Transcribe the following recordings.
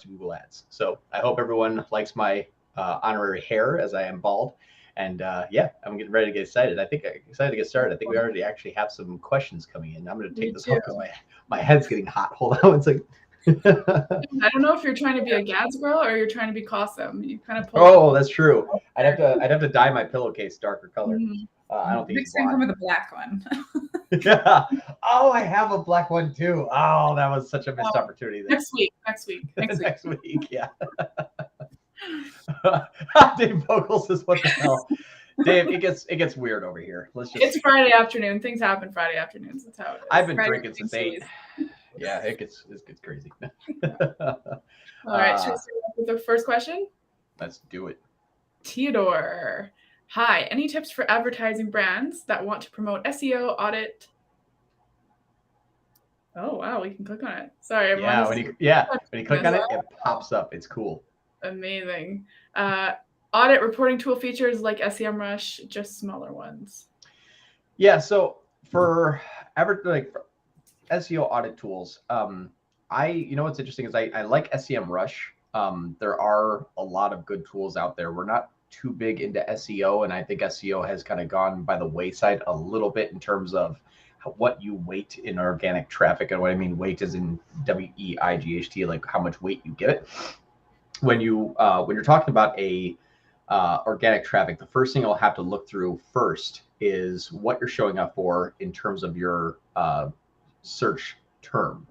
Google Ads. So I hope everyone likes my honorary hair as I am bald. And yeah, I'm getting ready to get excited. I think I'm excited to get started. I think we already actually have some questions coming in. I'm going to take Me this too. off because my head's getting hot. Hold on one second. I don't know if you're trying to be a Gads girl or you're trying to be Kasim. You kind of pull off. Oh, that's true. I'd have to dye my pillowcase darker color. Mhm. I don't think Big it's screen come blonde. with a black one. Yeah. Oh, I have a black one too. Oh, that was such a missed opportunity there. Next week. Next week. Next week. Next week, yeah. Dave Vogel says, "What the hell, Dave? It gets weird over here. Let's just." It's Friday afternoon. Things happen Friday afternoons. That's how it is. I've been Friday drinking since 8. sillies. Yeah, it gets crazy. All right. Should we start off with the first question? Let's do it. Theodore. Hi. Any tips for advertising brands that want to promote SEO audit? Oh wow, we can click on it. Sorry, everyone. Yeah, when you click on it, it pops up. It's cool. Amazing. Audit reporting tool features like SEMrush, just smaller ones. Yeah, so for SEO audit tools, what's interesting is I like SEMrush. There are a lot of good tools out there. We're not too big into SEO, and I think SEO has kind of gone by the wayside a little bit in terms of what you weight in organic traffic. And what I mean weight is in WEIGHT, like how much weight you give it. When you're talking about a organic traffic, the first thing you'll have to look through first is what you're showing up for in terms of your search term.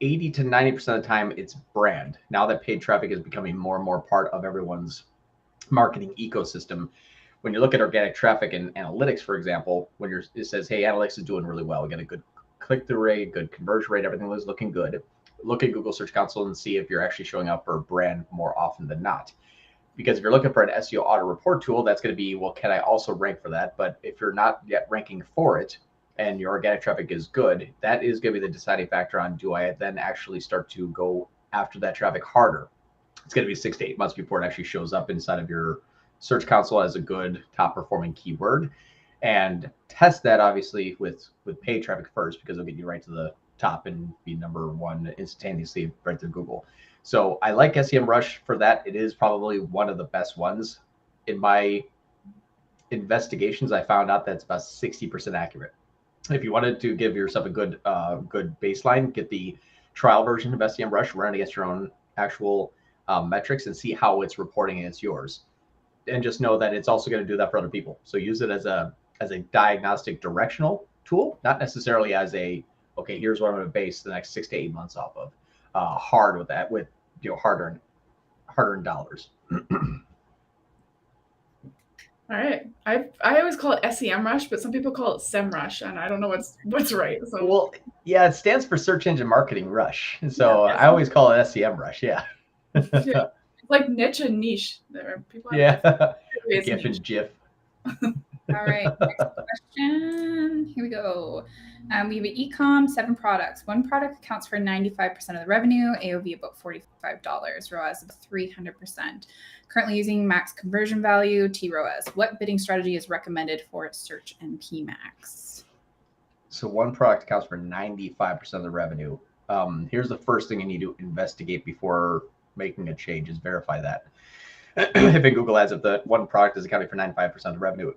80 to 90% of the time, it's brand. Now that paid traffic is becoming more and more part of everyone's marketing ecosystem, when you look at organic traffic and analytics, for example, when it says, hey, analytics is doing really well, we got a good click-through rate, good conversion rate, everything was looking good. Look at Google Search Console and see if you're actually showing up for a brand more often than not. Because if you're looking for an SEO audit report tool, that's going to be, well, can I also rank for that? But if you're not yet ranking for it and your organic traffic is good, that is going to be the deciding factor on, do I then actually start to go after that traffic harder? It's going to be 6 to 8 months before it actually shows up inside of your Search Console as a good top performing keyword. And test that obviously with paid traffic first, because it'll get you right to the top and be number one instantaneously right through Google. So I like SEMrush for that. It is probably one of the best ones. In my investigations, I found out that's about 60% accurate. If you wanted to give yourself a good baseline, get the trial version of SEMrush, run it against your own actual metrics and see how it's reporting against yours. And just know that it's also going to do that for other people. So use it as a diagnostic directional tool, not necessarily as okay, here's what I'm going to base the next 6 to 8 months off of. Hard with that, with hard-earned dollars. All right. I always call it SEMrush, but some people call it SEMrush, and I don't know what's right. So. Well, yeah, it stands for Search Engine Marketing Rush. So I always call it SEMrush. Yeah. Yeah. It's like niche and niche. There, people. GIF and GIF. All right, next question. Here we go. We have an eCom, 7 products. One product accounts for 95% of the revenue, AOV about $45, ROAS of 300%. Currently using max conversion value, TROAS. What bidding strategy is recommended for search and PMax? So one product accounts for 95% of the revenue. Here's the first thing you need to investigate before making a change is verify that. If in Google Ads, if the one product is accounting for 95% of revenue,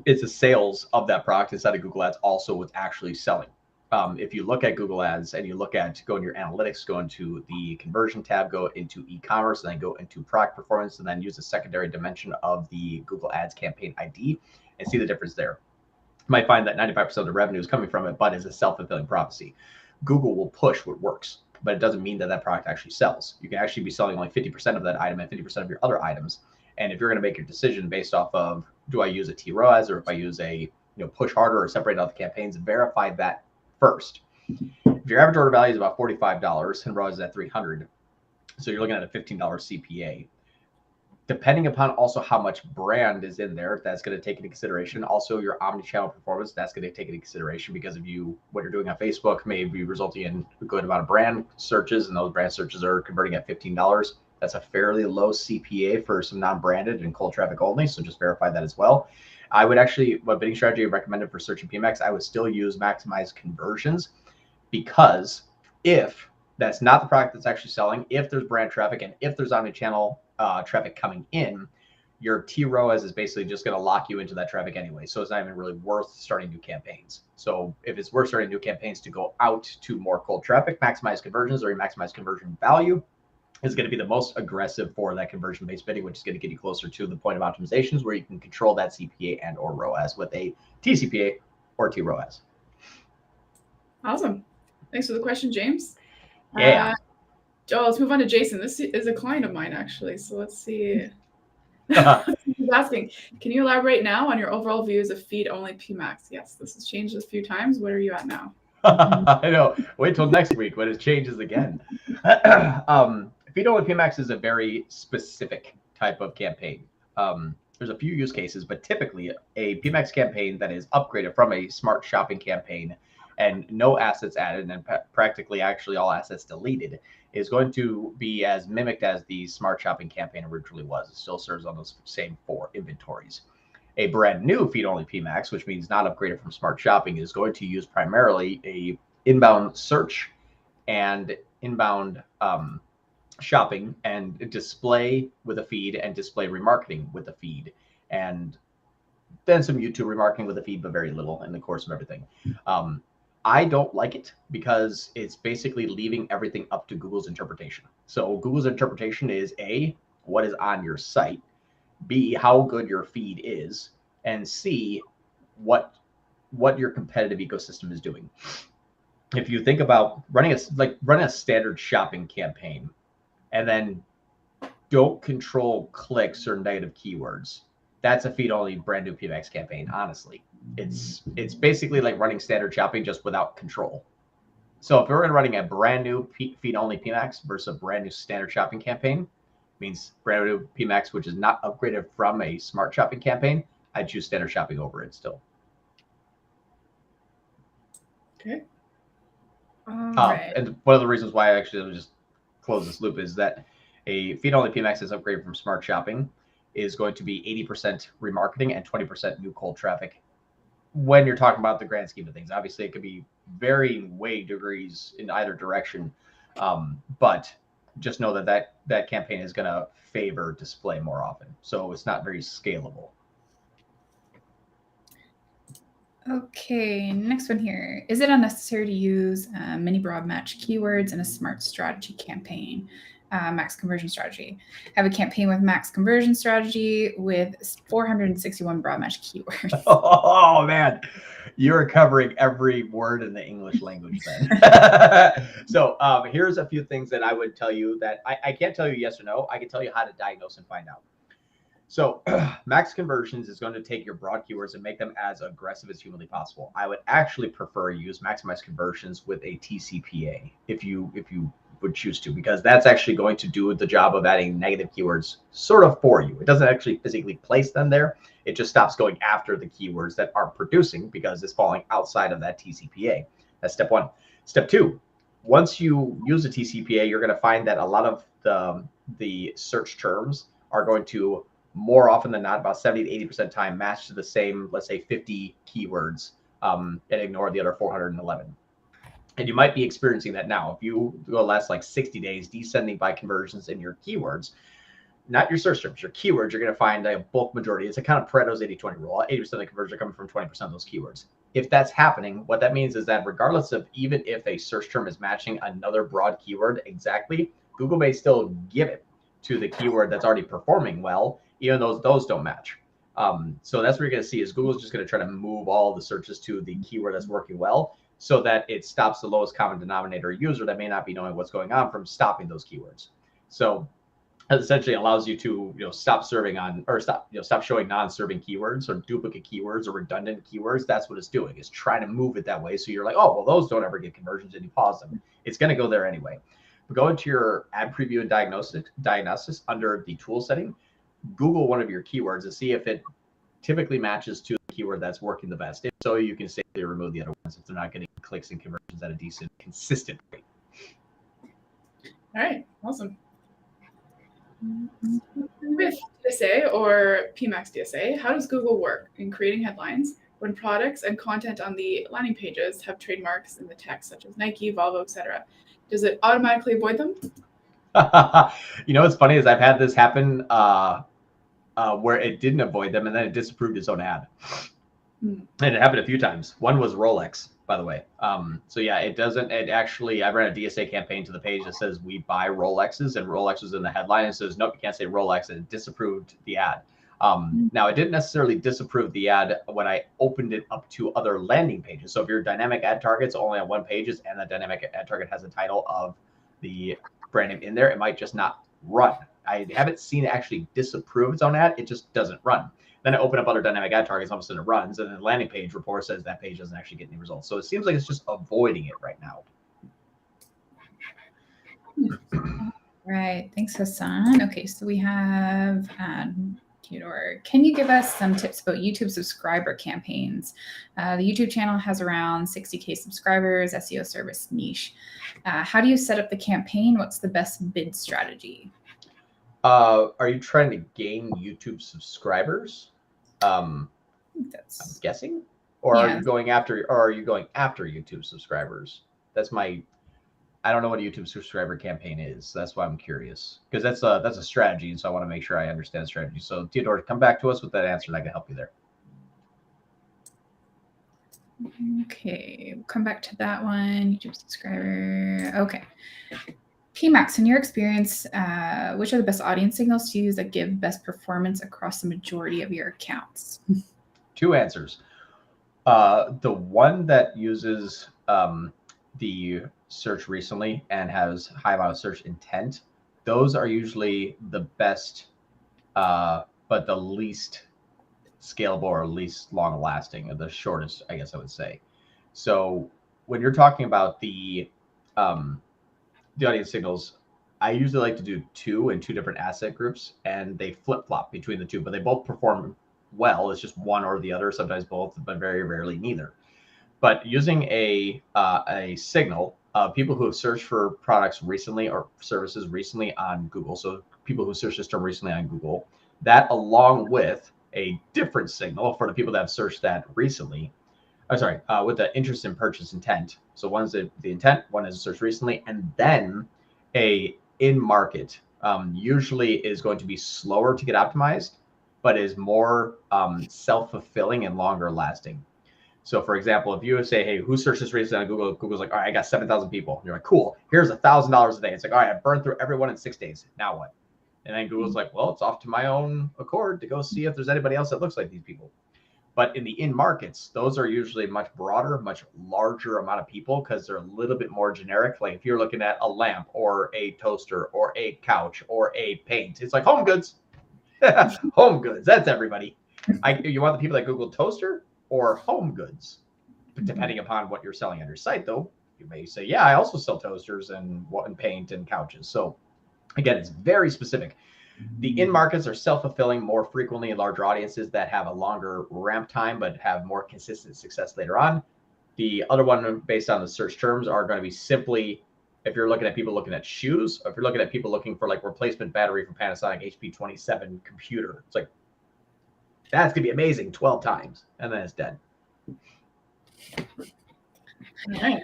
it's the sales of that product inside of Google Ads also what's actually selling. If you look at Google Ads and you go into your analytics, go into the conversion tab, go into e-commerce, and then go into product performance, and then use the secondary dimension of the Google Ads campaign ID and see the difference there. You might find that 95% of the revenue is coming from it, but it's a self-fulfilling prophecy. Google will push what works, but it doesn't mean that that product actually sells. You can actually be selling only 50% of that item and 50% of your other items. And if you're going to make your decision based off of, do I use a TROAS or if I use a push harder or separate out the campaigns, verify that first. If your average order value is about $45 and ROAS is at $300, so you're looking at a $15 CPA. Depending upon also how much brand is in there, that's going to take into consideration. Also, your omni-channel performance, that's going to take into consideration, because if what you're doing on Facebook may be resulting in a good amount of brand searches, and those brand searches are converting at $15. That's a fairly low CPA for some non-branded and cold traffic only. So just verify that as well. I would actually, what bidding strategy I recommended for search and PMax, I would still use maximize conversions, because if that's not the product that's actually selling, if there's brand traffic and if there's omnichannel traffic coming in, your TROAS is basically just going to lock you into that traffic anyway. So it's not even really worth starting new campaigns. So if it's worth starting new campaigns to go out to more cold traffic, maximize conversions, or maximize conversion value, is going to be the most aggressive for that conversion-based bidding, which is going to get you closer to the point of optimizations where you can control that CPA and or ROAS with a TCPA or TROAS. Awesome. Thanks for the question, James. Yeah. Let's move on to Jason. This is a client of mine, actually. So let's see. He's asking, can you elaborate now on your overall views of feed-only PMax? Yes, this has changed a few times. Where are you at now? I know. Wait till next week when it changes again. Feed-only PMax is a very specific type of campaign. There's a few use cases, but typically a PMax campaign that is upgraded from a smart shopping campaign and no assets added and practically actually all assets deleted is going to be as mimicked as the smart shopping campaign originally was. It still serves on those same 4 inventories. A brand new feed-only PMax, which means not upgraded from smart shopping, is going to use primarily a inbound search and inbound shopping and display with a feed and display remarketing with a feed, and then some YouTube remarketing with a feed, but very little in the course of everything. I don't like it because it's basically leaving everything up to Google's interpretation. So Google's interpretation is A, what is on your site, B, how good your feed is, and C, what your competitive ecosystem is doing. If you think about running a standard shopping campaign and then don't control clicks or negative keywords, that's a feed-only brand new PMax campaign, honestly. It's basically like running standard shopping just without control. So if we're running a brand new feed-only PMax versus a brand new standard shopping campaign, means brand new PMax, which is not upgraded from a smart shopping campaign, I'd choose standard shopping over it still. Okay. Right. And one of the reasons why I actually just close this loop is that a feed-only PMax is upgraded from smart shopping is going to be 80% remarketing and 20% new cold traffic when you're talking about the grand scheme of things. Obviously, it could be varying way degrees in either direction, but just know that campaign is going to favor display more often. So it's not very scalable. Okay, next one here. Is it unnecessary to use many broad match keywords in a smart strategy campaign? Max conversion strategy. I have a campaign with max conversion strategy with 461 broad match keywords. Oh man, you're covering every word in the English language then. So here's a few things that I would tell you that I can't tell you yes or no. I can tell you how to diagnose and find out. So max conversions is going to take your broad keywords and make them as aggressive as humanly possible. I would actually prefer use maximize conversions with a TCPA if you would choose to, because that's actually going to do the job of adding negative keywords sort of for you. It doesn't actually physically place them there. It just stops going after the keywords that aren't producing because it's falling outside of that TCPA. That's step 1. Step 2, once you use a TCPA, you're going to find that a lot of the search terms are going to more often than not, about 70 to 80% time, match to the same, let's say 50 keywords and ignore the other 411. And you might be experiencing that now. If you go the last like 60 days descending by conversions in your keywords, not your search terms, your keywords, you're going to find a bulk majority. It's a kind of Pareto's 80-20 rule. 80% of the conversions are coming from 20% of those keywords. If that's happening, what that means is that regardless of even if a search term is matching another broad keyword exactly, Google may still give it to the keyword that's already performing well, even though those don't match. So that's what you're going to see is Google's just going to try to move all the searches to the keyword that's working well, so that it stops the lowest common denominator user that may not be knowing what's going on from stopping those keywords. So it essentially allows you to stop serving on, or stop showing non-serving keywords or duplicate keywords or redundant keywords. That's what it's doing, is trying to move it that way. So you're like, oh, well, those don't ever get conversions, and you pause them. It's going to go there anyway. But go into your ad preview and diagnosis under the tool setting, Google one of your keywords and see if it typically matches to the keyword that's working the best. If so, you can safely remove the other ones if they're not getting clicks and conversions at a decent, consistent rate. All right, awesome. With DSA or PMax DSA, how does Google work in creating headlines when products and content on the landing pages have trademarks in the text, such as Nike, Volvo, etc. Does it automatically avoid them? You know what's funny is I've had this happen where it didn't avoid them and then it disapproved its own ad. And it happened a few times. One was Rolex, by the way. So yeah, it doesn't. It actually, I ran a DSA campaign to the page that says we buy Rolexes, and Rolex was in the headline. And says nope, you can't say Rolex, and it disapproved the ad. Now it didn't necessarily disapprove the ad when I opened it up to other landing pages. So if your dynamic ad target's only on one page and the dynamic ad target has a title of the brand name in there, it might just not run. I haven't seen it actually disapprove its own ad. It just doesn't run. Then I open up other dynamic ad targets, all of a sudden it runs, and then the landing page report says that page doesn't actually get any results. So it seems like it's just avoiding it right now. Right. Thanks, Hassan. Okay, so we have Theodore. Can you give us some tips about YouTube subscriber campaigns? The YouTube channel has around 60K subscribers, SEO service niche. How do you set up the campaign? What's the best bid strategy? Are you trying to gain YouTube subscribers? I'm guessing, or Yeah. are you going after YouTube subscribers? I don't know what a YouTube subscriber campaign is. So that's why I'm curious, because that's a strategy, and so I want to make sure I understand strategy. So Theodore, come back to us with that answer, and I can help you there. Okay, we'll come back to that one. YouTube subscriber. Okay. PMax, in your experience, which are the best audience signals to use that give best performance across the majority of your accounts? Two answers. The one that uses the search recently and has high amount of search intent, those are usually the best, but the least scalable or least long lasting, or the shortest, I guess I would say. So when you're talking about the audience signals, I usually like to do two in two different asset groups, and they flip flop between the two, but they both perform well. It's just one or the other, sometimes both, but very rarely neither. But using a signal of people who have searched for products recently or services recently on Google, so people who searched this term recently on Google, that along with a different signal for the people that have searched that recently, with the interest in purchase intent. So one's the intent, one is searched recently, and then a in market usually is going to be slower to get optimized, but is more self-fulfilling and longer lasting. So for example, if you say, hey, who searched this recently on Google? Google's like, all right, I got 7,000 people. And you're like, cool, here's $1,000 a day. It's like, all right, I burned through everyone in 6 days. Now what? And then Google's like, well, it's off to my own accord to go see if there's anybody else that looks like these people. But in the in markets, those are usually much broader, much larger amount of people, because they're a little bit more generic. Like if you're looking at a lamp or a toaster or a couch or a paint, it's like home goods. Home goods, that's everybody. You want the people that Google toaster or home goods? Depending upon what you're selling on your site, though, you may say, yeah, I also sell toasters and paint and couches. So again, it's very specific. The in markets are self-fulfilling more frequently in larger audiences that have a longer ramp time, but have more consistent success later on. The other one, based on the search terms, are going to be simply, if you're looking at people looking at shoes, or if you're looking at people looking for like replacement battery for Panasonic HP27 computer, it's like, that's going to be amazing 12 times, and then it's dead. Right.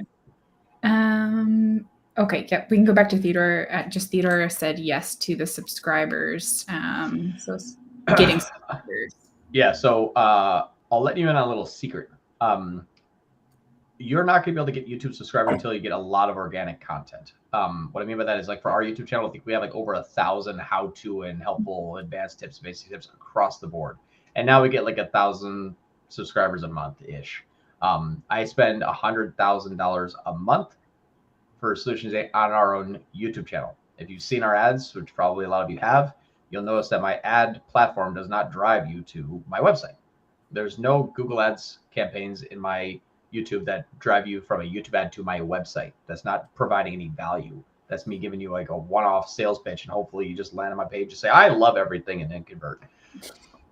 Okay, yeah, we can go back to Theodore. Just Theodore said yes to the subscribers. So getting subscribers. Yeah, so I'll let you in on a little secret. You're not going to be able to get YouTube subscribers until you get a lot of organic content. What I mean by that is, like, for our YouTube channel, I think we have like over 1,000 how-to and helpful advanced tips, basic tips across the board. And now we get like 1,000 subscribers a month-ish. I spend $100,000 a month for Solutions 8 on our own YouTube channel. If you've seen our ads, which probably a lot of you have, you'll notice that my ad platform does not drive you to my website. There's no Google Ads campaigns in my YouTube that drive you from a YouTube ad to my website. That's not providing any value. That's me giving you like a one-off sales pitch, and hopefully you just land on my page and say, I love everything, and then convert.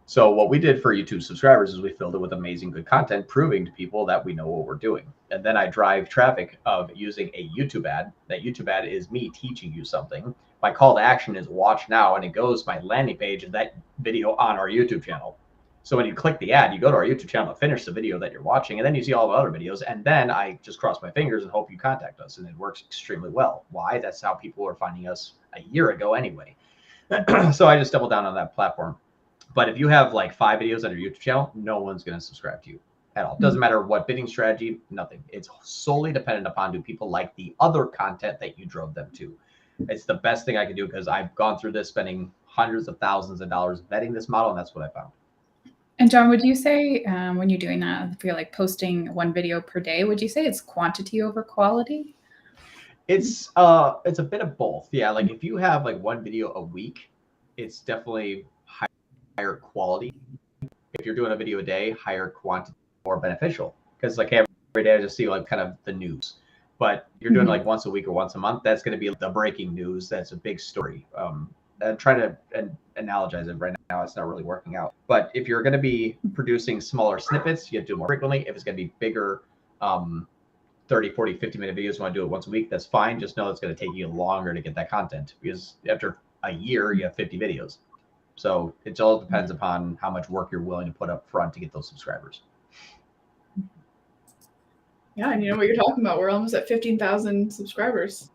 So what we did for YouTube subscribers is we filled it with amazing good content, proving to people that we know what we're doing. And then I drive traffic of using a YouTube ad. That YouTube ad is me teaching you something. My call to action is watch now, and it goes my landing page and that video on our YouTube channel. So when you click the ad, you go to our YouTube channel to finish the video that you're watching, and then you see all the other videos. And then I just cross my fingers and hope you contact us. And it works extremely well. Why? That's how people were finding us a year ago anyway. So I just double down on that platform. But if you have like 5 videos on your YouTube channel, no one's going to subscribe to you at all. Doesn't matter what bidding strategy, nothing. It's solely dependent upon do people like the other content that you drove them to. It's the best thing I can do because I've gone through this spending hundreds of thousands of dollars vetting this model, and that's what I found. And John, would you say when you're doing that, if you're like posting 1 video per day, would you say it's quantity over quality? It's a bit of both. Yeah, like if you have like 1 video a week, it's definitely higher quality. If you're doing a video a day, higher quantity, more beneficial. Because like every day I just see like kind of the news. But you're doing like once a week or once a month, that's going to be the breaking news. That's a big story. I'm trying to analogize it right now. It's not really working out. But if you're going to be producing smaller snippets, you have to do more frequently. If it's going to be bigger 30, 40, 50-minute videos, you want to do it once a week, that's fine. Just know it's going to take you longer to get that content because after a year, you have 50 videos. So it all depends upon how much work you're willing to put up front to get those subscribers. Yeah, and you know what you're talking about. We're almost at 15,000 subscribers.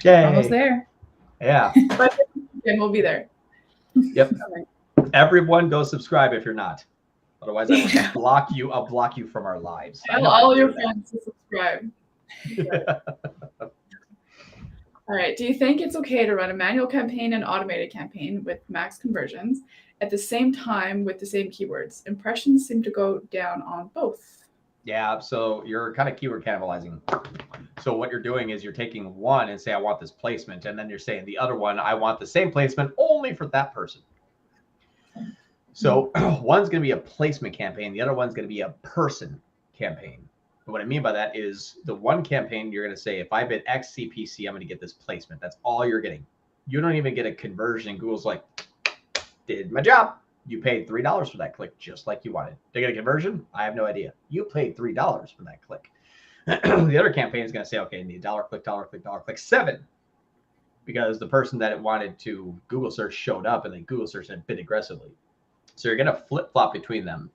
Yay. Almost there. Yeah. And we'll be there. Yep. Everyone go subscribe if you're not. Otherwise, I will block you. I'll block you from our lives. Tell all your friends to subscribe. All right. Do you think it's okay to run a manual campaign and automated campaign with max conversions at the same time with the same keywords? Impressions seem to go down on both. Yeah, so you're kind of keyword cannibalizing. So what you're doing is you're taking one and say, I want this placement. And then you're saying the other one, I want the same placement only for that person. So one's going to be a placement campaign. The other one's going to be a person campaign. And what I mean by that is the one campaign, you're going to say, if I bid X CPC, I'm going to get this placement. That's all you're getting. You don't even get a conversion. Google's like, did my job. You paid $3 for that click, just like you wanted. They get a conversion? I have no idea. You paid $3 for that click. The other campaign is going to say, okay, need $1 click, $1 click, $1 click, 7. Because the person that it wanted to Google search showed up and then Google search and bid aggressively. So you're going to flip-flop between them.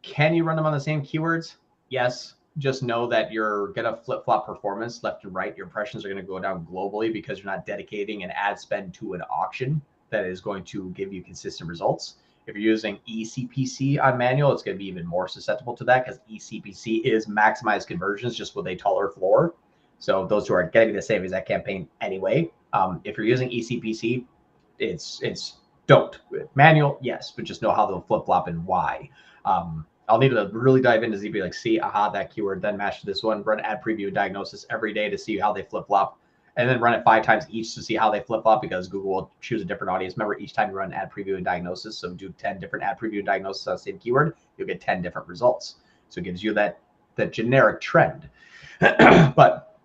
Can you run them on the same keywords? Yes. Just know that you're going to flip-flop performance left and right. Your impressions are going to go down globally because you're not dedicating an ad spend to an auction that is going to give you consistent results. If you're using eCPC on manual, it's going to be even more susceptible to that because eCPC is maximized conversions just with a taller floor. So those two are going to be the same as that campaign anyway. If you're using eCPC, it's don't. Manual, yes, but just know how they'll flip-flop and why. I'll need to really dive into ZB, like see, aha, that keyword, then match to this one, run ad preview diagnosis every day to see how they flip-flop. And then run it 5 times each to see how they flip flop because Google will choose a different audience. Remember, each time you run ad preview and diagnosis, so do 10 different ad preview and diagnosis on the same keyword, you'll get 10 different results. So it gives you that generic trend. But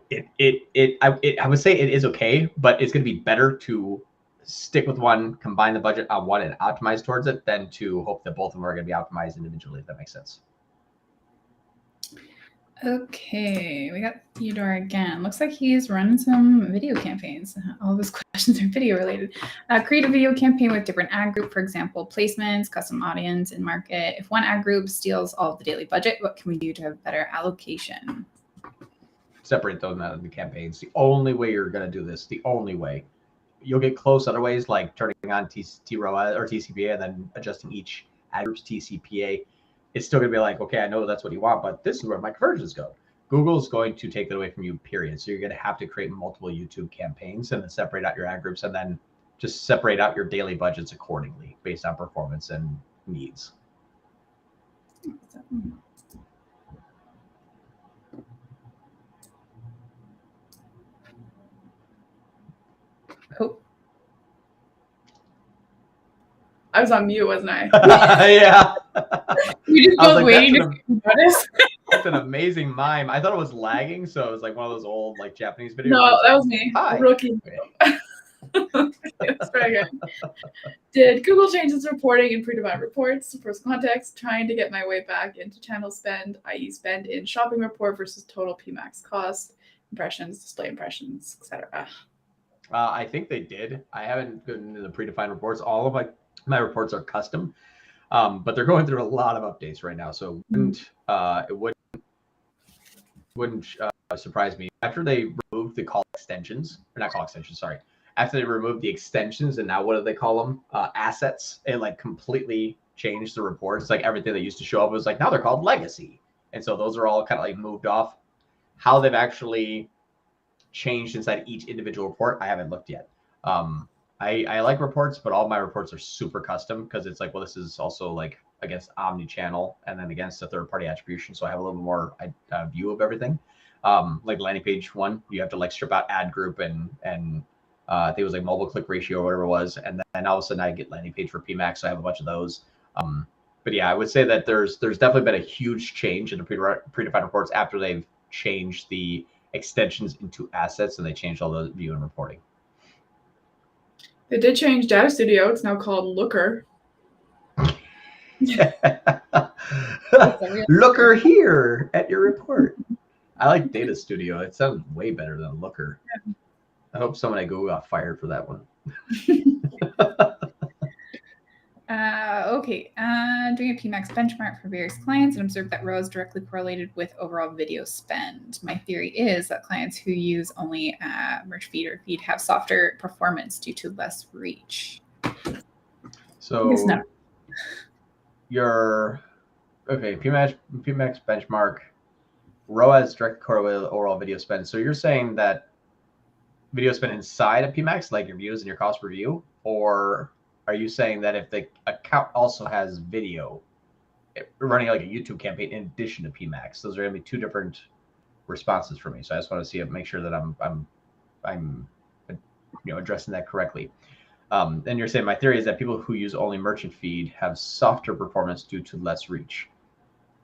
I would say it is okay, but it's going to be better to stick with one, combine the budget on one, and optimize towards it than to hope that both of them are going to be optimized individually, if that makes sense. Okay, we got Theodore again. Looks like he's running some video campaigns. All of his questions are video related. Create a video campaign with different ad group, for example, placements, custom audience, and market. If one ad group steals all of the daily budget, what can we do to have better allocation? Separate those out of the campaigns. The only way you're going to do this, the only way. You'll get close other ways, like turning on TROAS or TCPA and then adjusting each ad group's TCPA. It's still going to be like, okay, I know that's what you want, but this is where my conversions go. Google's going to take that away from you, period. So you're going to have to create multiple YouTube campaigns and then separate out your ad groups and then just separate out your daily budgets accordingly based on performance and needs. Oh. I was on mute, wasn't I? Yeah. You just both waiting to notice. That's an amazing mime. I thought it was lagging, so it was like one of those old like Japanese videos. No, that was me. Hi. Rookie. That's very good. Did Google change its reporting in predefined reports? First context, trying to get my way back into channel spend, i.e. spend in shopping report versus total PMax cost, impressions, display impressions, etc. I think they did. I haven't gotten into the predefined reports. All of my reports are custom. But they're going through a lot of updates right now, so it wouldn't surprise me after they removed the call extensions, or not call extensions, sorry. After they removed the extensions, and now what do they call them? Assets. It like completely changed the reports. Like everything that used to show up was like now they're called legacy, and so those are all kind of like moved off. How they've actually changed inside each individual report, I haven't looked yet. I like reports, but all my reports are super custom because it's like, well, this is also like against omni-channel and then against the third-party attribution, so I have a little bit more view of everything. Like landing page one, you have to like strip out ad group and I think it was like mobile click ratio or whatever it was, and then all of a sudden I get landing page for PMax, so I have a bunch of those. But yeah, I would say that there's definitely been a huge change in the predefined reports after they've changed the extensions into assets and they changed all the view and reporting. They did change Data Studio. It's now called Looker. Looker here at your report. I like Data Studio. It sounds way better than Looker. Yeah. I hope someone at Google got fired for that one. Okay. Doing a PMax benchmark for various clients and observed that ROAS directly correlated with overall video spend. My theory is that clients who use only merch feed or feed have softer performance due to less reach. So your PMax benchmark, ROAS directly correlated with overall video spend. So you're saying that video spend inside of PMax, like your views and your cost per view, or are you saying that if the account also has video, running like a YouTube campaign in addition to PMax, those are going to be two different responses for me. So I just want to see make sure that I'm addressing that correctly. And you're saying my theory is that people who use only merchant feed have softer performance due to less reach,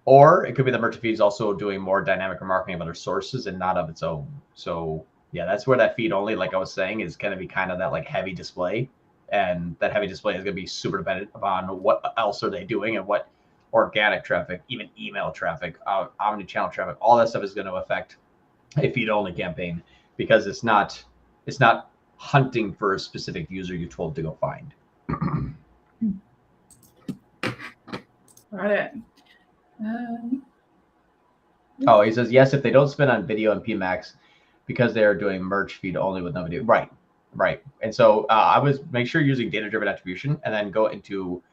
or it could be the merchant feed is also doing more dynamic remarketing of other sources and not of its own. So yeah, that's where that feed only, like I was saying, is going to be kind of that like heavy display. And that heavy display is going to be super dependent upon what else are they doing and what organic traffic, even email traffic, omni-channel traffic, all that stuff is going to affect a feed-only campaign because it's not hunting for a specific user you're told to go find. Got it. Oh, he says, yes, if they don't spend on video and PMax because they're doing merch feed only with no video. Right. And so I would make sure you're using data-driven attribution and then go into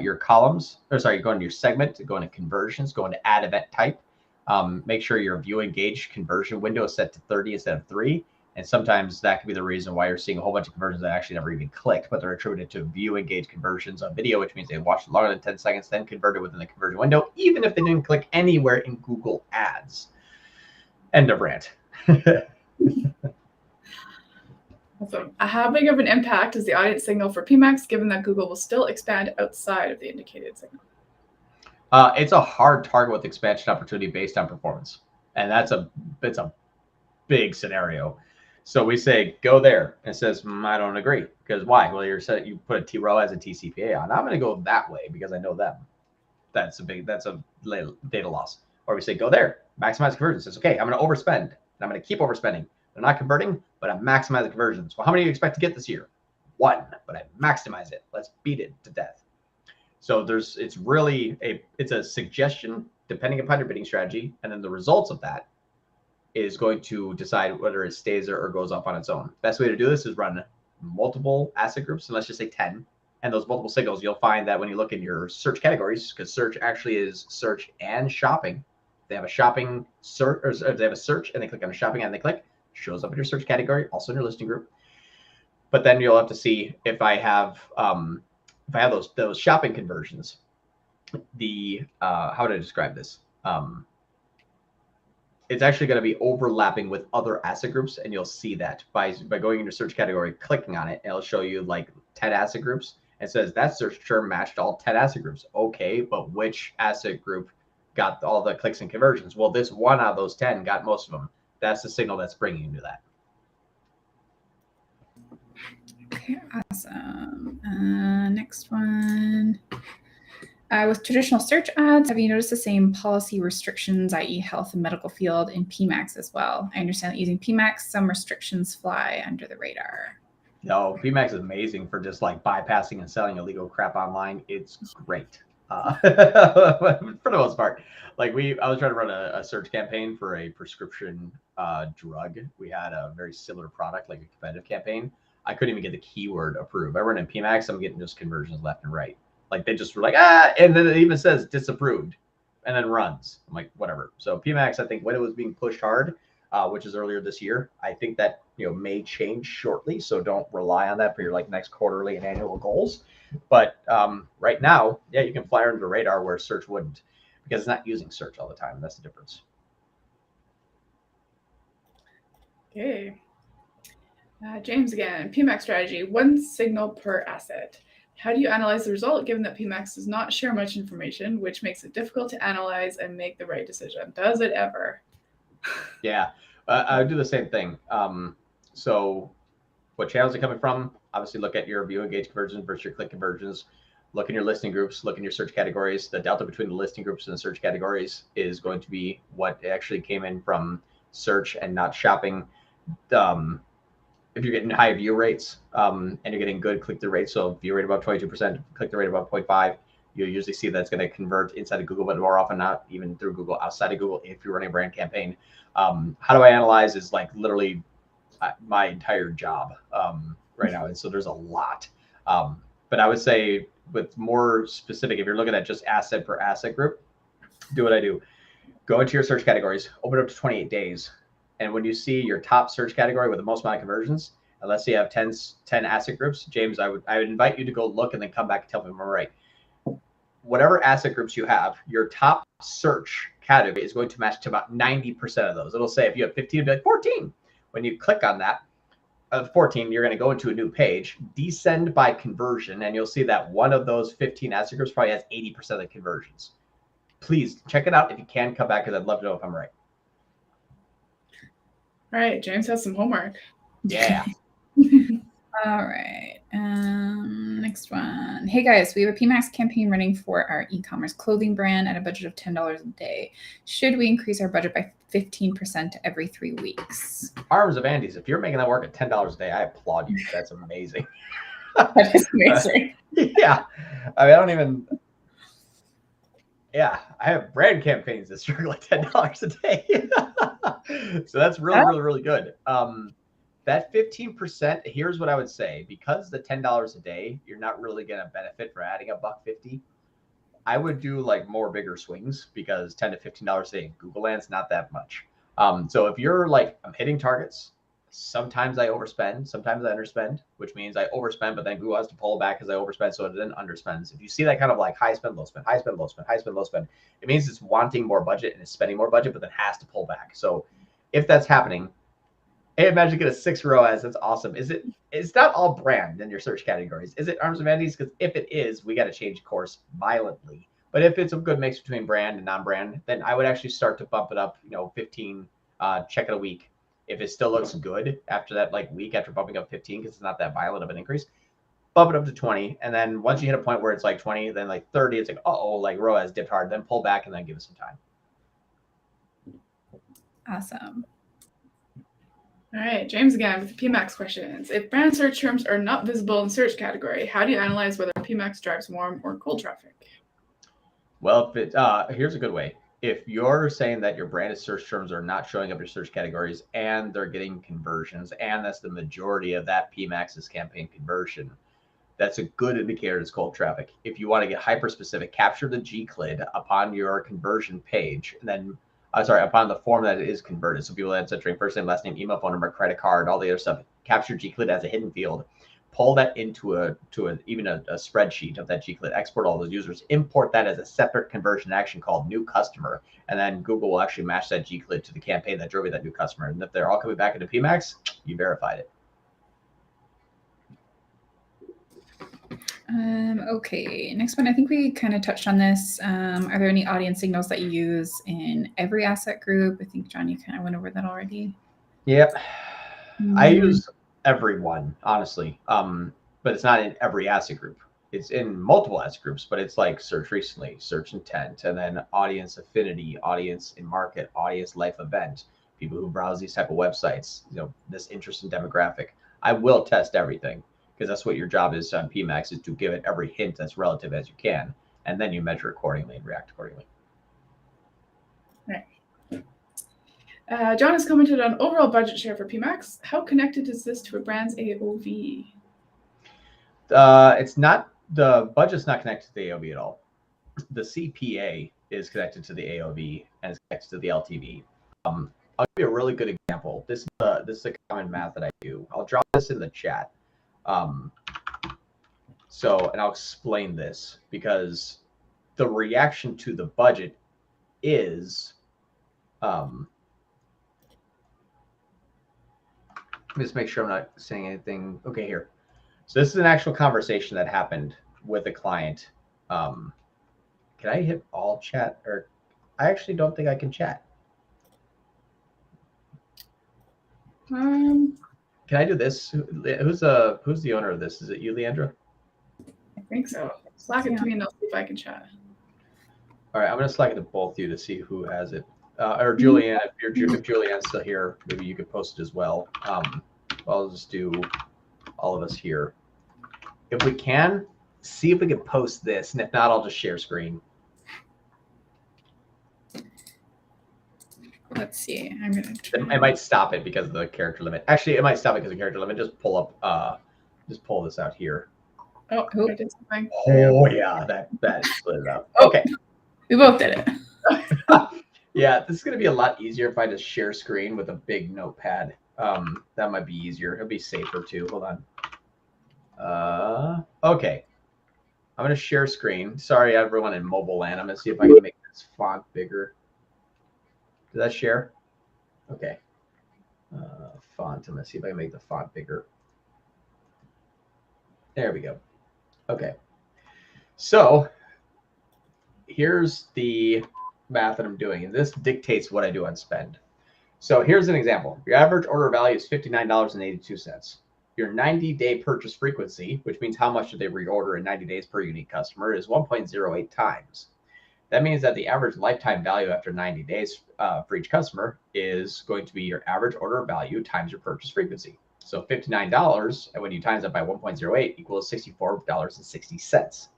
your columns, go into your segment, go into conversions, go into add event type. Make sure your view engaged conversion window is set to 30 instead of 3. And sometimes that could be the reason why you're seeing a whole bunch of conversions that actually never even clicked, but they're attributed to view engaged conversions on video, which means they watched longer than 10 seconds, then converted within the conversion window, even if they didn't click anywhere in Google Ads. End of rant. Awesome. How big of an impact is the audience signal for PMax, given that Google will still expand outside of the indicated signal? It's a hard target with expansion opportunity based on performance, and it's a big scenario. So we say go there, and it says I don't agree because why? Well, you put a T-ROAS as a TCPA on. I'm going to go that way because I know them. That's a data loss. Or we say go there, maximize conversions. It's okay. I'm going to overspend, and I'm going to keep overspending. They're not converting, but I'm maximizing conversions. Well, how many do you expect to get this year? 1, but I maximize it. Let's beat it to death. So it's really a suggestion depending upon your bidding strategy, and then the results of that is going to decide whether it stays there or goes off on its own. Best way to do this is run multiple asset groups, and let's just say 10. And those multiple signals, you'll find that when you look in your search categories, because search actually is search and shopping. They have a shopping search, or if they have a search and they click on a shopping and they click, shows up in your search category, also in your listing group. But then you'll have to see if I have those shopping conversions. How would I describe this? It's actually going to be overlapping with other asset groups, and you'll see that by going into search category, clicking on it, and it'll show you like 10 asset groups. It says that search term matched all 10 asset groups. Okay, but which asset group got all the clicks and conversions? Well, this one out of those 10 got most of them. That's the signal that's bringing you to that. Okay, awesome. Next one. With traditional search ads, have you noticed the same policy restrictions, i.e. health and medical field, in PMax as well? I understand that using PMax, some restrictions fly under the radar. No, PMax is amazing for just like bypassing and selling illegal crap online. It's great. For the most part. Like I was trying to run a search campaign for a prescription drug. We had a very similar product, like a competitive campaign. I couldn't even get the keyword approved. I run in PMax, I'm getting just conversions left and right. Like they just were like, and then it even says disapproved and then runs. I'm like, whatever. So PMax, I think when it was being pushed hard, which is earlier this year, I think that may change shortly. So don't rely on that for your like next quarterly and annual goals. But right now, yeah, you can fly under the radar where search wouldn't, because it's not using search all the time. That's the difference. Okay. James again, PMax strategy, one signal per asset. How do you analyze the result given that PMax does not share much information, which makes it difficult to analyze and make the right decision? Does it ever? Yeah, I do the same thing. So what channels are coming from? Obviously, look at your view engage conversions versus your click conversions. Look in your listing groups, look in your search categories. The delta between the listing groups and the search categories is going to be what actually came in from search and not shopping. If you're getting high view rates and you're getting good click-through rates, so view rate above 22%, click-through rate above 0.5, you'll usually see that's going to convert inside of Google, but more often not even through Google, outside of Google, if you're running a brand campaign. How do I analyze is like literally my entire job right now. And so there's a lot. But I would say with more specific, if you're looking at just asset per asset group, do what I do. Go into your search categories, open it up to 28 days. And when you see your top search category with the most amount of conversions, and let's say you have 10 asset groups, James, I would invite you to go look and then come back and tell me if I'm right. Whatever asset groups you have, your top search category is going to match to about 90% of those. It'll say if you have 15, it'll be like 14. When you click on that, 14, you're going to go into a new page, descend by conversion, and you'll see that one of those 15 asset groups probably has 80% of the conversions. Please check it out. If you can, come back because I'd love to know if I'm right. All right, James has some homework. Yeah. All right. Next one. Hey guys, we have a PMax campaign running for our e-commerce clothing brand at a budget of $10 a day. Should we increase our budget by 15% every 3 weeks? Arms of Andes, if you're making that work at $10 a day, I applaud you. That's amazing. That is amazing. Yeah. I mean, I don't even. Yeah, I have brand campaigns that struggle at $10 a day. So that's really, really, really good. That 15%, here's what I would say. Because the $10 a day, you're not really going to benefit for adding $1.50. I would do like more bigger swings because $10 to $15 a day in Google Land's not that much. So if you're like, I'm hitting targets, sometimes I overspend, sometimes I underspend, which means I overspend, but then Google has to pull back because I overspend, so it then underspends. If you see that kind of like high spend, low spend, high spend, low spend, high spend, low spend, it means it's wanting more budget and it's spending more budget, but then has to pull back. So if that's happening, hey, imagine get a 6 ROAS. That's awesome. It's not all brand in your search categories. Is it Arms of Andes? Because if it is, we got to change course violently. But if it's a good mix between brand and non-brand, then I would actually start to bump it up, 15, check it a week. If it still looks good after that like week after bumping up 15, because it's not that violent of an increase, bump it up to 20. And then once you hit a point where it's like 20, then like 30, it's like, like ROAS dipped hard, then pull back and then give it some time. Awesome. All right, James again with the PMax questions. If brand search terms are not visible in search category, how do you analyze whether PMax drives warm or cold traffic? Well, here's a good way. If you're saying that your branded search terms are not showing up in your search categories and they're getting conversions, and that's the majority of that PMax's campaign conversion, that's a good indicator it's cold traffic. If you want to get hyper specific, capture the G-CLID upon your conversion page, and then upon the form that it is converted. So people that entering first name, last name, email, phone number, credit card, all the other stuff, capture G-CLID as a hidden field. Pull that into even a spreadsheet of that G-CLID, export all those users, import that as a separate conversion action called new customer, and then Google will actually match that G-CLID to the campaign that drove you that new customer. And if they're all coming back into PMax, you verified it. Okay, next one. I think we kind of touched on this. Are there any audience signals that you use in every asset group? I think, John, you kind of went over that already. Yep. I use everyone, honestly, but it's not in every asset group. It's in multiple asset groups, but it's like search recently, search intent, and then audience affinity, audience in market, audience life event, people who browse these type of websites, this interest in demographic. I will test everything because that's what your job is on PMax, is to give it every hint that's relative as you can. and then you measure accordingly and react accordingly. John has commented on overall budget share for PMax. How connected is this to a brand's AOV? It's not, the budget's not connected to the AOV at all. The CPA is connected to the AOV and is connected to the LTV. I'll give you a really good example. This is a common math that I do. I'll drop this in the chat. And I'll explain this because the reaction to the budget is, just make sure I'm not saying anything. Okay, here. So this is an actual conversation that happened with a client. Can I hit all chat? Or I actually don't think I can chat. Can I do this? Who's the owner of this? Is it you, Leandra? I think so. Slack it to me and I'll see if I can chat. All right, I'm gonna Slack it to both of you to see who has it. Or Julianne, if Julianne's still here, maybe you could post it as well. I'll just do all of us here. If we can, see if we can post this, and if not, I'll just share screen. Let's see. I'm gonna try. It might stop it because of the character limit. Actually, it might stop it because of the character limit. Just pull up, just pull this out here. Oh, I did something. Oh yeah, that split it up. Okay. We both did it. Yeah, this is gonna be a lot easier if I just share screen with a big notepad. That might be easier. It'll be safer too. Hold on. Okay. I'm gonna share screen. Sorry, everyone in mobile land. I'm gonna see if I can make this font bigger. Did that share? Okay. Font. I'm gonna see if I can make the font bigger. There we go. Okay. So here's the math that I'm doing, and this dictates what I do on spend. So here's an example. Your average order value is $59.82. Your 90-day purchase frequency, which means how much do they reorder in 90 days per unique customer, is 1.08 times. That means that the average lifetime value after 90 days for each customer is going to be your average order value times your purchase frequency. So $59, and when you times that by 1.08 equals $64.60.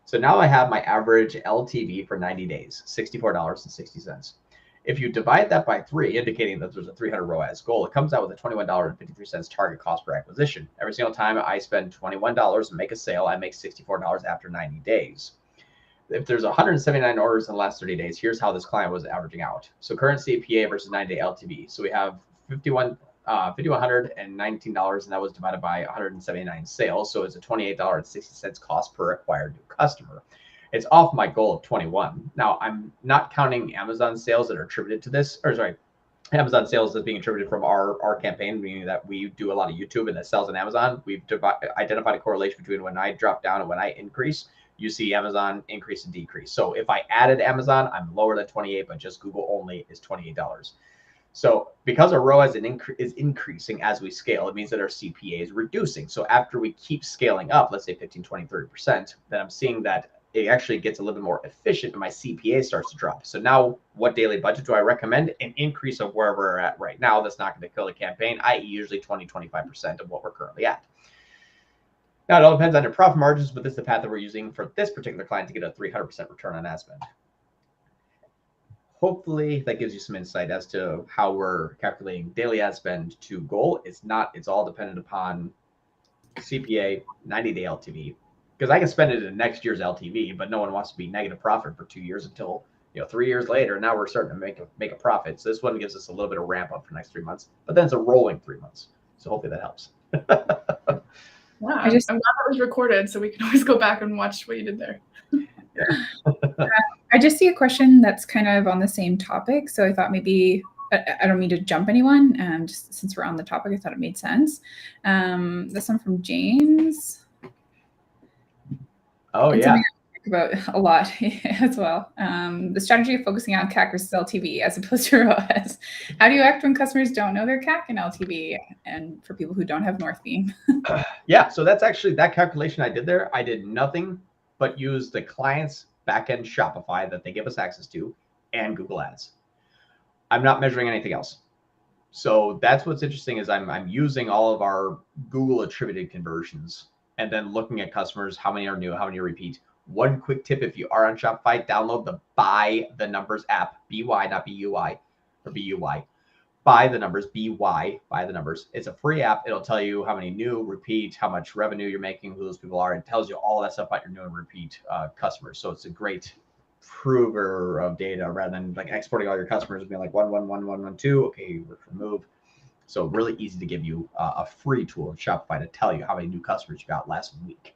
So now I have my average LTV for 90 days, $64.60. If you divide that by 3, indicating that there's a 300 ROAS goal, it comes out with a $21.53 target cost per acquisition. Every single time I spend $21 and make a sale, I make $64 after 90 days. If there's 179 orders in the last 30 days, here's how this client was averaging out. So current CPA versus 9-day LTV. So we have $5,119, and that was divided by 179 sales. So it's a $28.60 cost per acquired new customer. It's off my goal of 21. Now, I'm not counting Amazon sales that are attributed to this, or sorry, Amazon sales that's being attributed from our campaign, meaning that we do a lot of YouTube and that sells on Amazon. We've identified a correlation between when I drop down and when I increase. You see Amazon increase and decrease. So if I added Amazon, I'm lower than 28, but just Google only is $28. So because our ROAS is increasing as we scale, it means that our CPA is reducing. So after we keep scaling up, let's say 15, 20, 30%, then I'm seeing that it actually gets a little bit more efficient and my CPA starts to drop. So now what daily budget do I recommend? An increase of where we're at right now. That's not going to kill the campaign, i.e. usually 20, 25% of what we're currently at. Now, it all depends on your profit margins, but this is the path that we're using for this particular client to get a 300% return on ad spend. Hopefully that gives you some insight as to how we're calculating daily ad spend to goal. It's all dependent upon CPA, 90-day LTV, because I can spend it in next year's LTV, but no one wants to be negative profit for 2 years until 3 years later. Now we're starting to make a profit. So this one gives us a little bit of ramp up for the next 3 months, but then it's a rolling 3 months. So hopefully that helps. Yeah, I'm glad that was recorded, so we can always go back and watch what you did there. I just see a question that's kind of on the same topic, so I thought maybe I don't mean to jump anyone. Just since we're on the topic, I thought it made sense. This one from James. Oh, and yeah. About a lot as well. The strategy of focusing on CAC versus LTV as opposed to ROAS. How do you act when customers don't know their CAC and LTV, and for people who don't have Northbeam? Yeah, so that's actually that calculation I did there. I did nothing but use the client's backend Shopify that they give us access to and Google Ads. I'm not measuring anything else. So that's what's interesting is I'm using all of our Google attributed conversions and then looking at customers, how many are new, how many repeat. One quick tip: if you are on Shopify, download the Buy the Numbers app. BY, not BUI or BUY. Buy the Numbers, BY, Buy the Numbers. It's a free app. It'll tell you how many new, repeat, how much revenue you're making, who those people are. It tells you all that stuff about your new and repeat customers. So it's a great prover of data rather than like exporting all your customers and being like 1111112. Okay, remove. So really easy to give you a free tool in Shopify to tell you how many new customers you got last week.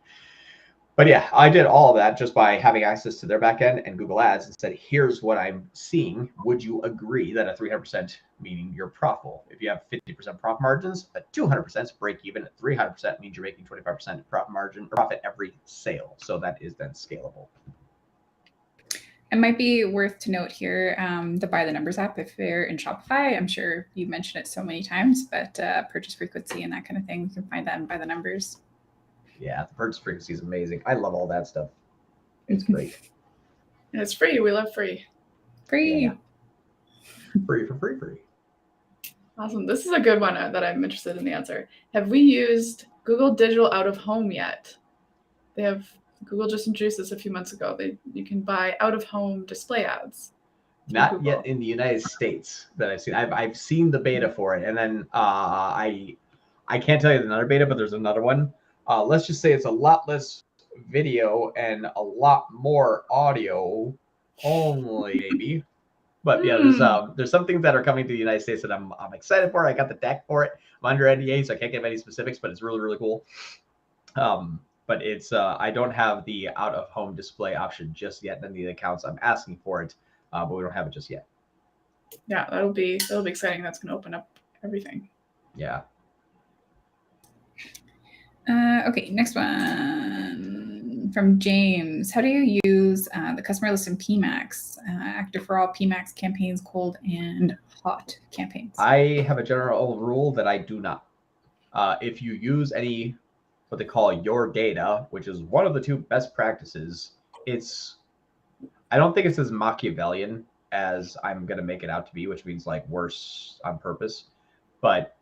But yeah, I did all of that just by having access to their backend and Google Ads and said, here's what I'm seeing. Would you agree that a 300%, meaning you're profitable? If you have 50% profit margins, a 200% is break even. At 300% means you're making 25% profit every sale. So that is then scalable. It might be worth to note here, the Buy the Numbers app, if you're in Shopify. I'm sure you've mentioned it so many times, but purchase frequency and that kind of thing, you can find that in Buy the Numbers. Yeah, the purchase frequency is amazing. I love all that stuff. It's great. And it's free. We love free. Free. Yeah. Free for free. Awesome. This is a good one that I'm interested in the answer. Have we used Google Digital Out of Home yet? Google just introduced this a few months ago. You can buy out of home display ads. Not yet in the United States that I've seen. I've seen the beta for it, and then I can't tell you another beta, but there's another one. Let's just say it's a lot less video and a lot more audio only, maybe. But yeah, there's some things that are coming to the United States that I'm excited for. I got the deck for it. I'm under NDA, so I can't give any specifics, but it's really, really cool. But it's I don't have the out of home display option just yet. None of the accounts I'm asking for it, but we don't have it just yet. Yeah, that'll be exciting. That's going to open up everything. Yeah. Okay, next one from James. How do you use the customer list in PMax? Active for all PMax campaigns, cold and hot campaigns. I have a general rule that I do not. If you use any what they call your data, which is one of the two best practices, I don't think it's as Machiavellian as I'm going to make it out to be, which means like worse on purpose. But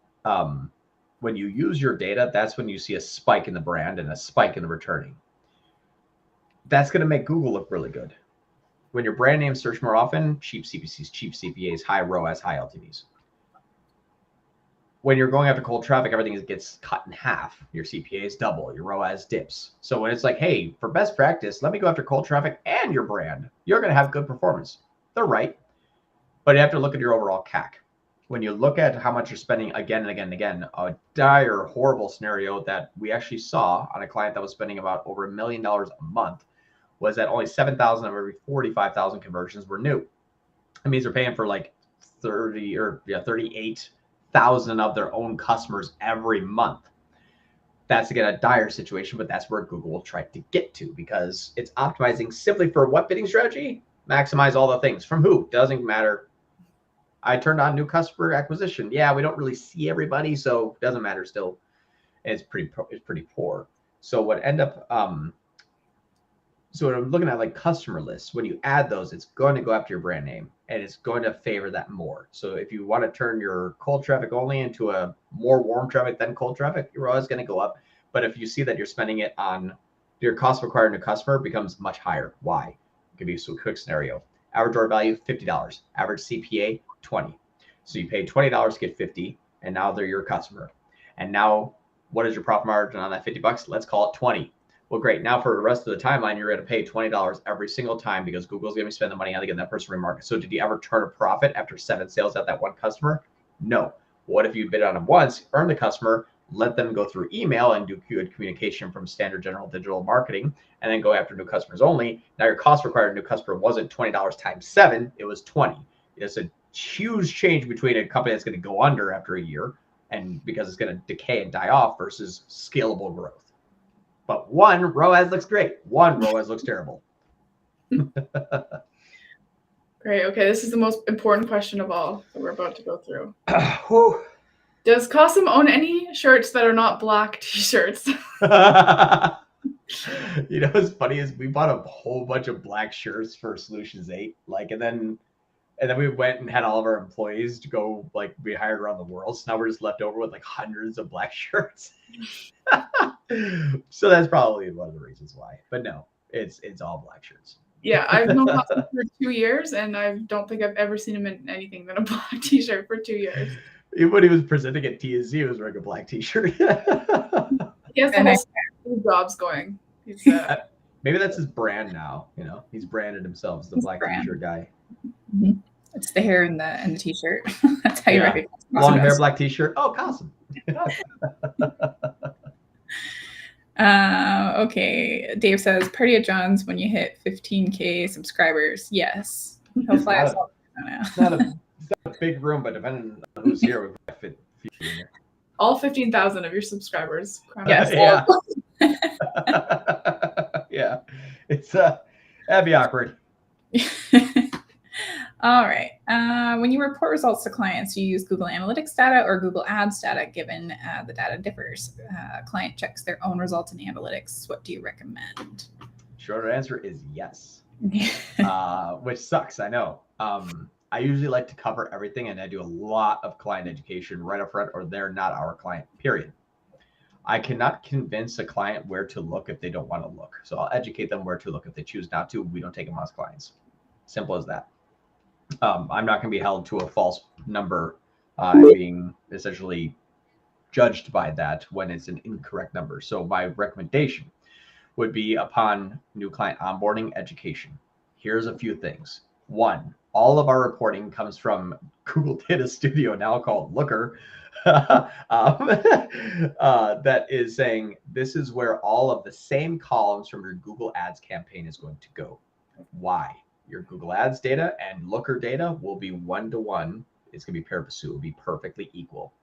when you use your data, that's when you see a spike in the brand and a spike in the returning. That's going to make Google look really good. When your brand names search more often, cheap CPCs, cheap CPAs, high ROAS, high LTVs. When you're going after cold traffic, everything gets cut in half. Your CPAs double, your ROAS dips. So when it's like, hey, for best practice, let me go after cold traffic and your brand, you're going to have good performance. They're right. But you have to look at your overall CAC. When you look at how much you're spending again and again and again, a dire, horrible scenario that we actually saw on a client that was spending about over $1 million a month was that only 7,000 of every 45,000 conversions were new. It means they're paying for like 38,000 of their own customers every month. That's again a dire situation, but that's where Google tried to get to because it's optimizing simply for what bidding strategy? Maximize all the things. From who? Doesn't matter. I turned on new customer acquisition. Yeah, we don't really see everybody, so it doesn't matter still. And it's pretty poor. So what end up so when I'm looking at like customer lists, when you add those, it's going to go after your brand name and it's going to favor that more. So if you want to turn your cold traffic only into a more warm traffic than cold traffic, you're always going to go up. But if you see that you're spending it on your cost per acquired new customer becomes much higher. Why? I'll give you a quick scenario. Average order value, $50. Average CPA, $20. So you pay $20 to get 50, and now they're your customer. And now what is your profit margin on that $50? Let's call it 20. Well, great. Now for the rest of the timeline, you're going to pay $20 every single time because Google's going to spend the money on to get that person remarketed. So did you ever turn a profit after 7 sales at that one customer? No. What if you bid on them once, earn the customer, let them go through email and do good communication from standard general digital marketing, and then go after new customers only? Now your cost required new customer wasn't $20 times 7, it was 20. It's a huge change between a company that's going to go under after a year and because it's going to decay and die off versus scalable growth. But one ROAS looks great. One ROAS looks terrible. Great. Okay, this is the most important question of all that we're about to go through. Whew. Does Kasim own any shirts that are not black t-shirts? You know what's funny is we bought a whole bunch of black shirts for Solutions 8, and then we went and had all of our employees to go, we hired around the world. So now we're just left over with hundreds of black shirts. So that's probably one of the reasons why. But no, It's all black shirts. Yeah, I've known Kasim for 2 years, and I don't think I've ever seen him in anything than a black t-shirt for 2 years. Even when he was presenting at TSC, he was wearing a black t-shirt. He has the And whole jobs going. He's, Maybe that's his brand now. You know, he's branded himself as the His black brand. t-shirt guy. It's the hair and the t-shirt. That's how you Yeah. recognize Long hair, Kasim. black t-shirt. Oh, Kasim. Okay. Dave says, party at John's when you hit 15K subscribers. Yes. He'll fly us all now. It's not a big room, but depending on who's here, we might fit a few in there. all 15,000 of your subscribers. Yes. Yeah. Yeah. It's that'd be awkward. All right. When you report results to clients, you use Google Analytics data or Google Ads data, given the data differs. Client checks their own results in analytics. What do you recommend? Shorter answer is yes. Which sucks, I know. I usually like to cover everything, and I do a lot of client education right up front, or they're not our client, period. I cannot convince a client where to look if they don't want to look. So I'll educate them where to look. If they choose not to, we don't take them as clients. Simple as that. I'm not going to be held to a false number and being essentially judged by that when it's an incorrect number. So my recommendation would be upon new client onboarding education. Here's a few things. One, all of our reporting comes from Google Data Studio, now called Looker, that is saying this is where all of the same columns from your Google Ads campaign is going to go. Why? Your Google Ads data and Looker data will be 1-to-1. It's going to be pari passu. It will be perfectly equal.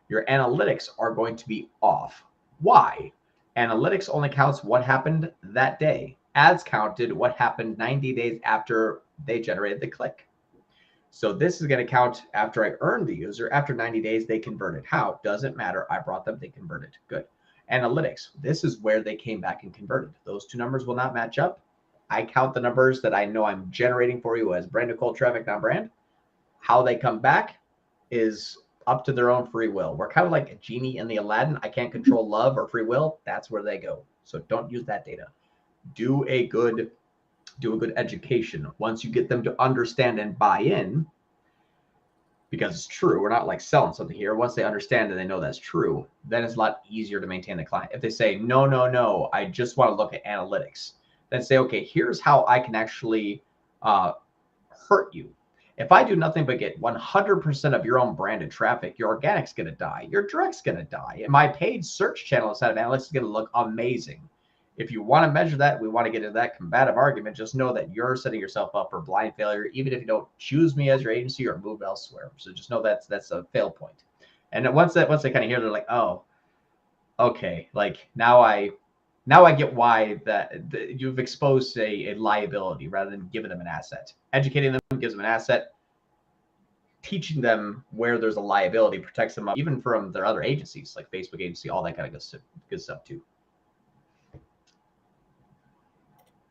Your analytics are going to be off. Why? Analytics only counts what happened that day. Ads counted what happened 90 days after they generated the click. So this is going to count after I earned the user. After 90 days, they converted. How? Doesn't matter. I brought them. They converted. Good. Analytics. This is where they came back and converted. Those two numbers will not match up. I count the numbers that I know I'm generating for you as brand new cold traffic, not brand. How they come back is up to their own free will. We're kind of like a genie in the Aladdin. I can't control love or free will. That's where they go. So don't use that data. Do a good education. Once you get them to understand and buy in, because it's true, we're not like selling something here. Once they understand and they know that's true, then it's a lot easier to maintain the client. If they say, no, I just want to look at analytics, then say, okay, here's how I can actually hurt you. If I do nothing but get 100% of your own branded traffic, your organic's going to die. Your direct's going to die. And my paid search channel inside of analytics is going to look amazing. If you want to measure that, we want to get into that combative argument. Just know that you're setting yourself up for blind failure, even if you don't choose me as your agency or move elsewhere. So just know that's a fail point. And then once they kind of hear, they're like, oh, okay. Like now I get why that you've exposed a liability rather than giving them an asset. Educating them gives them an asset. Teaching them where there's a liability protects them even from their other agencies like Facebook agency, all that kind of good stuff too.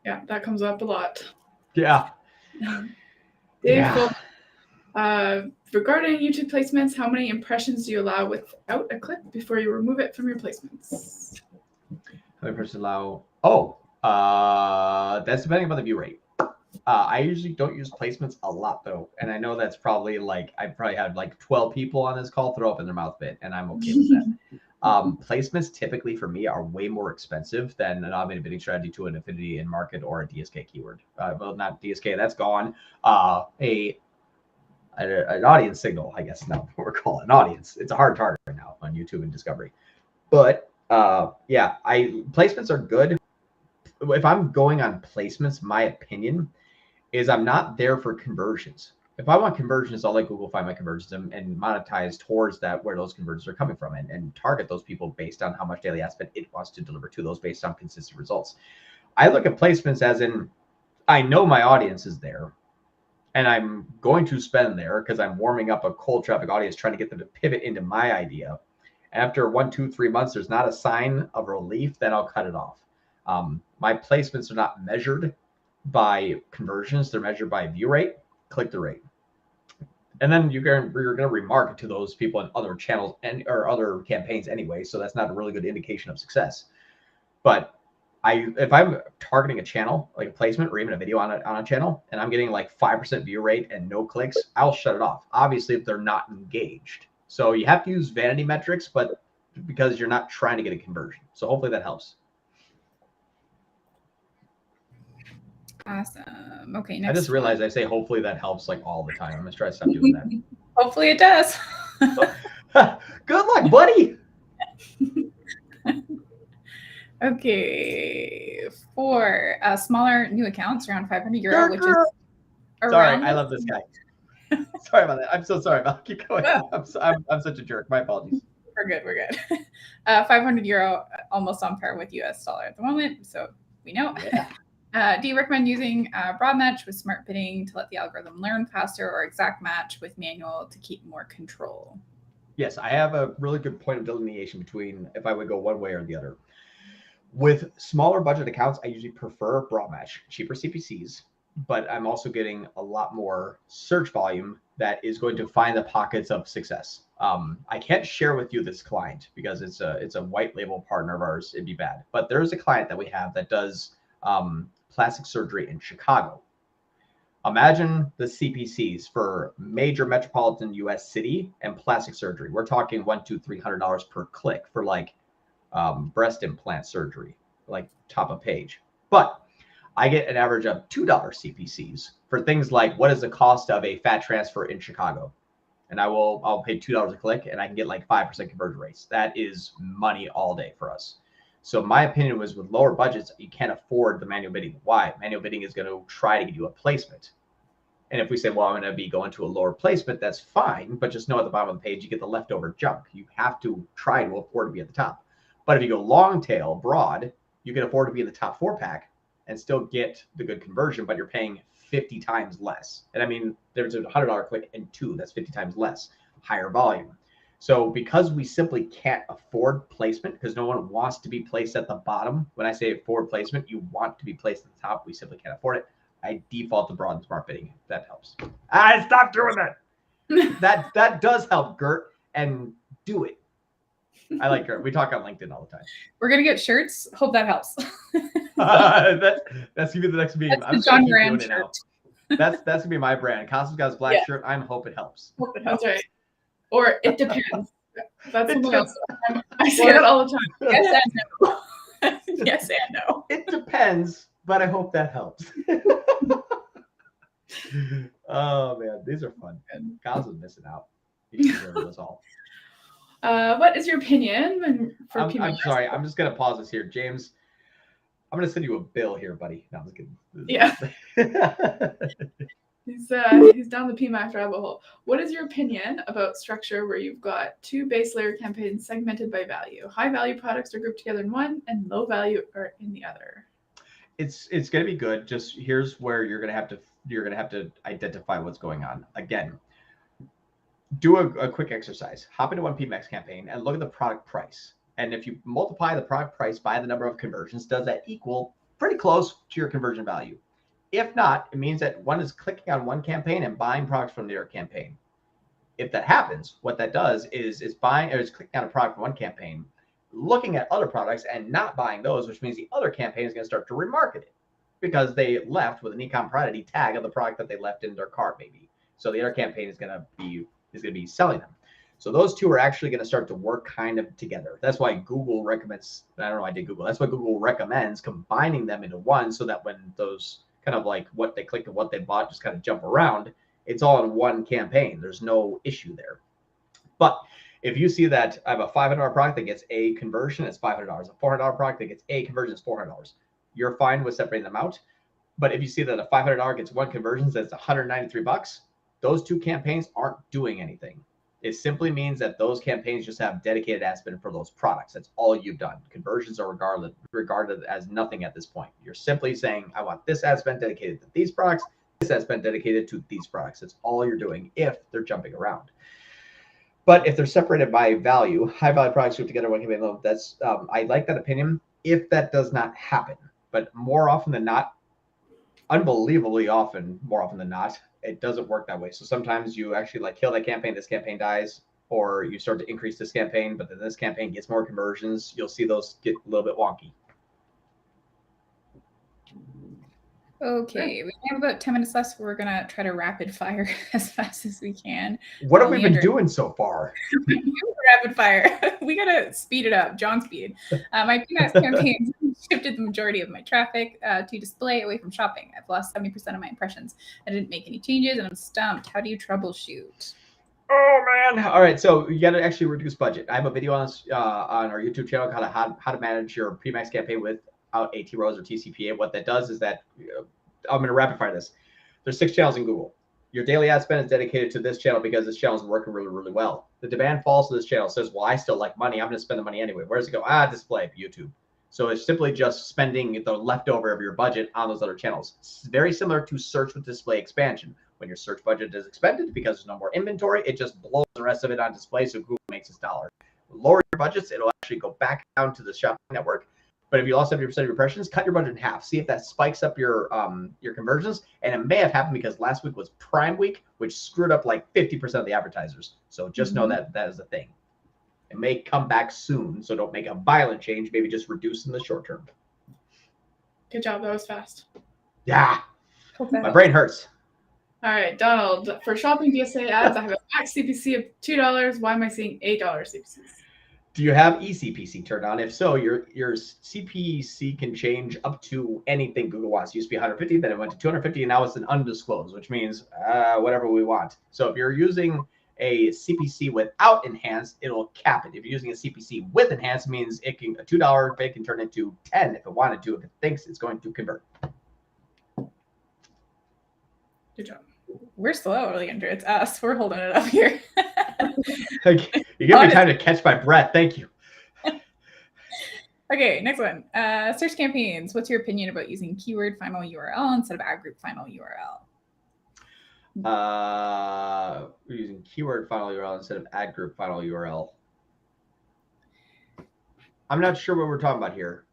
Yeah, that comes up a lot. Yeah. Dave, regarding YouTube placements, how many impressions do you allow without a click before you remove it from your placements? How many impressions allow? That's depending on the view rate. I usually don't use placements a lot though, and I know that's probably like I probably had like 12 people on this call throw up in their mouth bit, and I'm okay with that. Placements typically for me are way more expensive than an automated bidding strategy to an affinity in market or a DSK keyword. Well, not DSK, that's gone. An audience signal, I guess now what we're calling an audience. It's a hard target right now on YouTube and Discovery. But yeah, placements are good. If I'm going on placements, my opinion is I'm not there for conversions. If I want conversions, I'll let Google find my conversions and monetize towards that where those conversions are coming from and target those people based on how much daily ad spend it wants to deliver to those based on consistent results. I look at placements as in, I know my audience is there and I'm going to spend there because I'm warming up a cold traffic audience, trying to get them to pivot into my idea. After 1, 2, 3 months, there's not a sign of relief, then I'll cut it off. My placements are not measured by conversions. They're measured by view rate, click-through rate. And then you're going to remarket to those people in other channels or other campaigns anyway. So that's not a really good indication of success. But if I'm targeting a channel, like a placement or even a video on a channel, and I'm getting like 5% view rate and no clicks, I'll shut it off. Obviously, if they're not engaged. So you have to use vanity metrics, but because you're not trying to get a conversion. So hopefully that helps. Awesome. Okay, next. I just realized I say hopefully that helps like all the time. I'm gonna try to stop doing that. Hopefully it does. Good luck, buddy. Okay, for smaller new accounts around 500 euro, which is sorry, I love this guy. Sorry about that. I'm so sorry. I'll keep going. Oh. I'm such a jerk. My apologies. We're good. 500 euro, almost on par with US dollar at the moment, so we know. Yeah. Do you recommend using broad match with smart bidding to let the algorithm learn faster, or exact match with manual to keep more control? Yes, I have a really good point of delineation between if I would go one way or the other. With smaller budget accounts, I usually prefer broad match, cheaper CPCs, but I'm also getting a lot more search volume that is going to find the pockets of success. I can't share with you this client because it's a white label partner of ours. It'd be bad, but there's a client that we have that does plastic surgery in Chicago. Imagine the CPCs for major metropolitan US city and plastic surgery. We're talking $100, $200, $300 per click for like breast implant surgery, like top of page. But I get an average of $2 CPCs for things like what is the cost of a fat transfer in Chicago? And I'll pay $2 a click and I can get like 5% conversion rates. That is money all day for us. So my opinion was with lower budgets, you can't afford the manual bidding. Why? Manual bidding is going to try to get you a placement. And if we say, well, I'm going to be going to a lower placement, that's fine. But just know at the bottom of the page, you get the leftover junk. You have to try to afford to be at the top. But if you go long tail, broad, you can afford to be in the top 4-pack and still get the good conversion, but you're paying 50 times less. And I mean, there's a $100 click and 2, that's 50 times less, higher volume. So because we simply can't afford placement, because no one wants to be placed at the bottom. When I say afford placement, you want to be placed at the top. We simply can't afford it. I default to broad and smart bidding. That helps. Stop doing that. That does help, Gert, and do it. I like Gert. We talk on LinkedIn all the time. We're gonna get shirts. Hope that helps. That's gonna be the next meme. I'm the John Brand shirt. That's gonna be my brand. Kasim's got his black shirt. I'm hope it helps. Hope it helps. That's right. Or it depends. That's something else. I say that all the time. Yes and no. Yes and no. It depends, but I hope that helps. Oh man, these are fun. And Kasim's missing out. He should hear us all. What is your opinion for PMax? I'm sorry. I'm just gonna pause this here, James. I'm gonna send you a bill here, buddy. No, I'm just kidding. Yeah. He's down the PMax rabbit hole. What is your opinion about structure where you've got 2 base layer campaigns segmented by value? High value products are grouped together in one, and low value are in the other. It's gonna be good. Just here's where you're gonna have to identify what's going on. Again, do a quick exercise. Hop into one PMax campaign and look at the product price. And if you multiply the product price by the number of conversions, does that equal pretty close to your conversion value? If not, it means that one is clicking on one campaign and buying products from their campaign. If that happens, what that does is clicking on a product from one campaign, looking at other products and not buying those, which means the other campaign is going to start to remarket it because they left with an eCom Priority tag of the product that they left in their cart, maybe. So the other campaign is going to be selling them. So those two are actually going to start to work kind of together. That's why Google recommends, I don't know, I did Google. That's why Google recommends combining them into one so that when those kind of like what they clicked and what they bought just kind of jump around, it's all in one campaign. There's no issue there. But if you see that I have a $500 product that gets a conversion, it's $500. A $400 product that gets a conversion is $400. You're fine with separating them out. But if you see that a $500 gets one conversion, that's $193, those two campaigns aren't doing anything. It simply means that those campaigns just have dedicated ad spend for those products. That's all you've done. Conversions are regarded as nothing at this point. You're simply saying, I want this ad spend dedicated to these products, this ad spend dedicated to these products. That's all you're doing if they're jumping around. But if they're separated by value, high value products grouped together one campaign, that's I like that opinion if that does not happen. But more often than not, unbelievably often, more often than not, it doesn't work that way. So sometimes you actually like kill that campaign, this campaign dies, or you start to increase this campaign, but then this campaign gets more conversions. You'll see those get a little bit wonky. Okay, we have about 10 minutes left, so we're gonna try to rapid fire as fast as we can. What have we been Leander. doing so far? Rapid fire. We gotta speed it up. John speed. My PMax campaigns shifted the majority of my traffic to display away from shopping. I've lost 70% of my impressions. I didn't make any changes, and I'm stumped. How do you troubleshoot? Oh man! All right, so you got to actually reduce budget. I have a video on our YouTube channel called how to manage your PMax campaign without AT rows or TCPA. What that does is that I'm going to rapid fire this. There's 6 channels in Google. Your daily ad spend is dedicated to this channel because this channel is working really, really well. The demand falls to this channel. It says, well, I still like money. I'm going to spend the money anyway. Where does it go? Display, YouTube. So it's simply just spending the leftover of your budget on those other channels. It's very similar to search with display expansion. When your search budget is expended because there's no more inventory, it just blows the rest of it on display so Google makes its dollar. Lower your budgets, it'll actually go back down to the shopping network. But if you lost 70% of your impressions, cut your budget in half. See if that spikes up your conversions. And it may have happened because last week was Prime Week, which screwed up like 50% of the advertisers. So just know that that is a thing. It may come back soon, so don't make a violent change. Maybe just reduce in the short term. Good job. That was fast. Yeah. My brain hurts. All right, Donald. For shopping PSA ads, I have a max CPC of $2. Why am I seeing $8 CPCs? Do you have eCPC turned on? If so, your CPC can change up to anything Google wants. It used to be 150, then it went to 250, and now it's an undisclosed, which means whatever we want. So if you're using a CPC without enhanced, it'll cap it. If you're using a CPC with enhanced, it means it can a $2 bid can turn into 10 if it wanted to, if it thinks it's going to convert. Good job. We're slow, Leander. It's us. We're holding it up here. You give me time to catch my breath. Thank you. Okay, next one. Search campaigns. What's your opinion about using keyword final URL instead of ad group final URL? We're using keyword final URL instead of ad group final URL. I'm not sure what we're talking about here.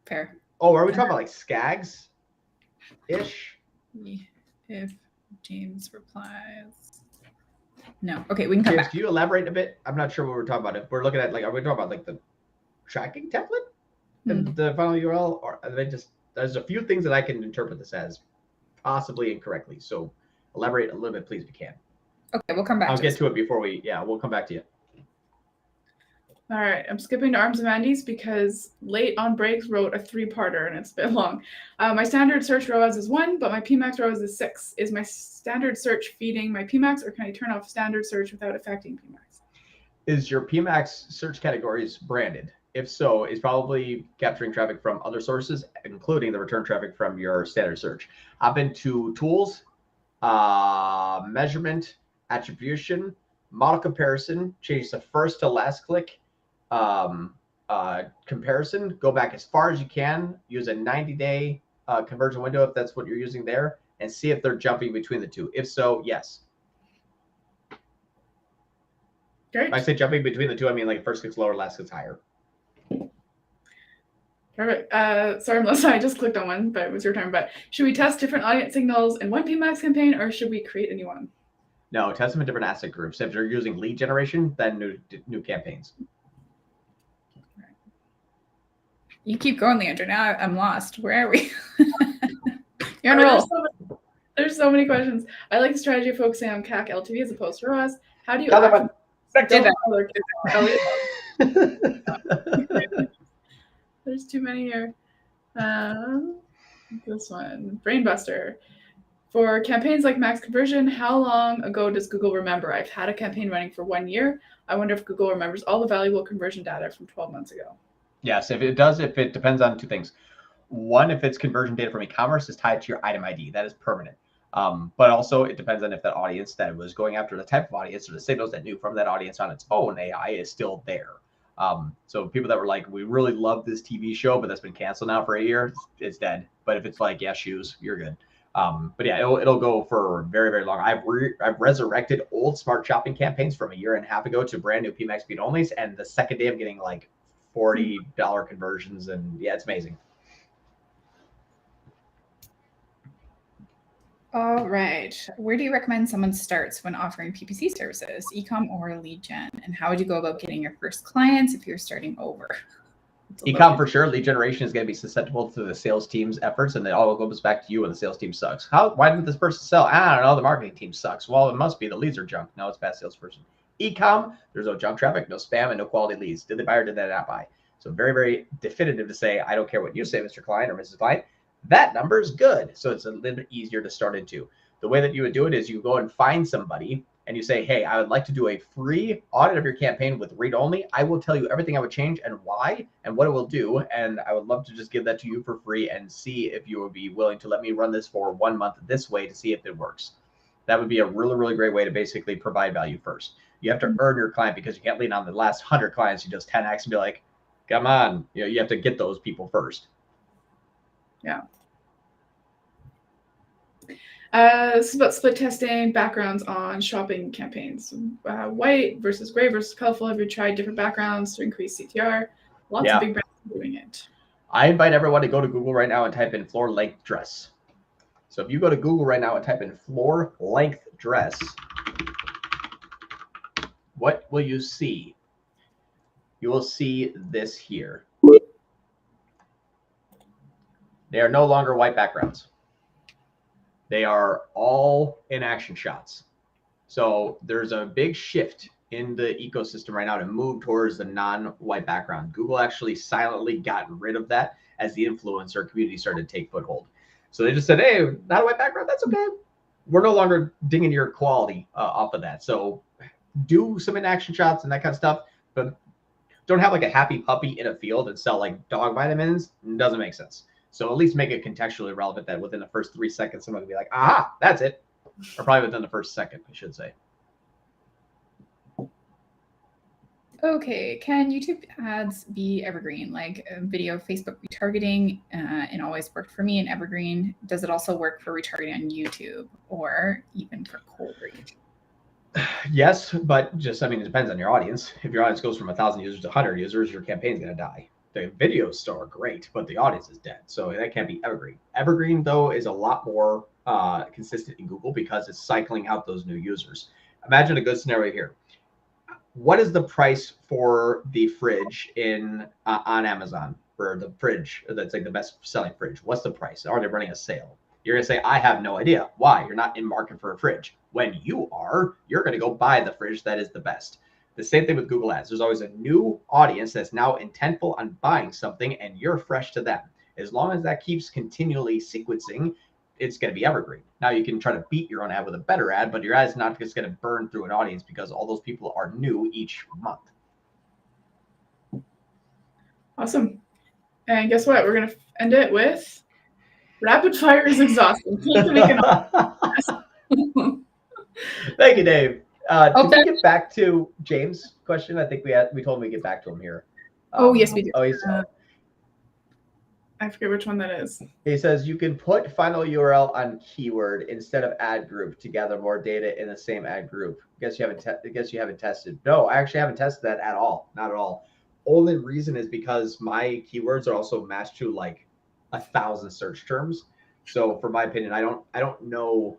Fair. Oh, are we talking about like skags-ish? If James replies. No. Okay, we can come James, back. do you elaborate a bit? I'm not sure what we're talking about. If we're looking at like, are we talking about like the tracking template? The final URL? Or are they just, there's a few things that I can interpret this as possibly incorrectly. So elaborate a little bit, please, if you can. Okay, we'll come back. I'll get to it before we'll come back to you. All right, I'm skipping to Arms and Mandy's because Late on Breaks wrote a 3-parter and it's a bit long. My standard search ROAS is 1, but my PMax ROAS is 6. Is my standard search feeding my PMax, or can I turn off standard search without affecting PMax? Is your PMax search categories branded? If so, it's probably capturing traffic from other sources, including the return traffic from your standard search. I've been to tools, measurement, attribution, model comparison, change the first to last click, comparison, go back as far as you can, use a 90-day conversion window if that's what you're using there, and see if they're jumping between the two. If so, yes. Great. When I say jumping between the two, I mean like first clicks lower, last clicks higher. Perfect. Sorry, Melissa, I just clicked on one, but it was your turn. But should we test different audience signals in one PMax campaign, or should we create a new one? No, test them in different asset groups. If you're using lead generation, then new campaigns. You keep going, Leandra. Now I'm lost. Where are we? You're on a roll. There's so many questions. I like the strategy of focusing on CAC LTV as opposed to ROAS. How do you There's too many here. This one, Brainbuster. For campaigns like Max Conversion, how long ago does Google remember? I've had a campaign running for 1 year. I wonder if Google remembers all the valuable conversion data from 12 months ago. Yes, if it does, if it depends on two things. One, if it's conversion data from e-commerce is tied to your item ID, that is permanent. But also it depends on if that audience that was going after the type of audience or the signals that knew from that audience on its own AI is still there. So people that were like, we really love this TV show, but that's been canceled now for a year, it's dead. But if it's like, yeah, shoes, you're good. But yeah, it'll go for very, very long. I've resurrected old smart shopping campaigns from 1.5 years ago to brand new PMax speed onlys, and the second day I'm getting like $40 conversions, and yeah, it's amazing. All right. Where do you recommend someone starts when offering PPC services, eCom or lead gen? And how would you go about getting your first clients if you're starting over? eCom for sure. Lead generation is going to be susceptible to the sales team's efforts, and it all goes back to you when the sales team sucks. Why didn't this person sell? I don't know. The marketing team sucks. Well, it must be the leads are junk. No, it's bad salesperson. eCom, there's no junk traffic, no spam, and no quality leads. Did they buy or did they not buy? So very, very definitive to say, I don't care what you say, Mr. Client or Mrs. Client. That number is good. So it's a little bit easier to start into. The way that you would do it is you go and find somebody and you say, hey, I would like to do a free audit of your campaign with read only. I will tell you everything I would change and why and what it will do. And I would love to just give that to you for free and see if you would be willing to let me run this for 1 month this way to see if it works. That would be a really, really great way to basically provide value first. You have to earn your client because you can't lean on the last 100 clients. You just 10x and be like, come on. You have to get those people first. Yeah. This is about split testing backgrounds on shopping campaigns. White versus gray versus colorful. Have you tried different backgrounds to increase CTR? Lots of big brands are doing it. I invite everyone to go to Google right now and type in floor length dress. So if you go to Google right now and type in floor length dress, what will you see? You will see this here. They are no longer white backgrounds. They are all in action shots. So there's a big shift in the ecosystem right now to move towards the non-white background. Google actually silently got rid of that as the influencer community started to take foothold. So they just said, hey, not a white background, that's okay. We're no longer dinging your quality off of that. So do some in-action shots and that kind of stuff, but don't have like a happy puppy in a field and sell like dog vitamins. It doesn't make sense. So at least make it contextually relevant that within the first 3 seconds, someone can be like, aha, that's it. Or probably within the first second, I should say. Okay, can YouTube ads be evergreen, like video Facebook retargeting? It always worked for me in evergreen. Does it also work for retargeting on YouTube or even for cold reach? Yes, but just, it depends on your audience. If your audience goes from 1,000 users to 100 users, your campaign's going to die. The videos still are great, but the audience is dead. So that can't be evergreen. Evergreen, though, is a lot more consistent in Google because it's cycling out those new users. Imagine a good scenario here. What is the price for the fridge on Amazon for the fridge that's like the best selling fridge? What's the price? Are they running a sale? You're going to say, I have no idea. Why? You're not in market for a fridge. When you are, you're going to go buy the fridge that is the best. The same thing with Google Ads. There's always a new audience that's now intentful on buying something, and you're fresh to them. As long as that keeps continually sequencing, it's going to be evergreen. Now you can try to beat your own ad with a better ad, but your ad is not just going to burn through an audience because all those people are new each month. Awesome. And guess what? We're going to end it with rapid fire is exhausting. Thank you, Dave. Did we get back to James' question? I think we told him we get back to him here. Yes, we did. I forget which one that is. He says you can put final URL on keyword instead of ad group to gather more data in the same ad group. Guess you haven't tested. No, I actually haven't tested that at all. Not at all. Only reason is because my keywords are also matched to like 1,000 search terms. So for my opinion, I don't know.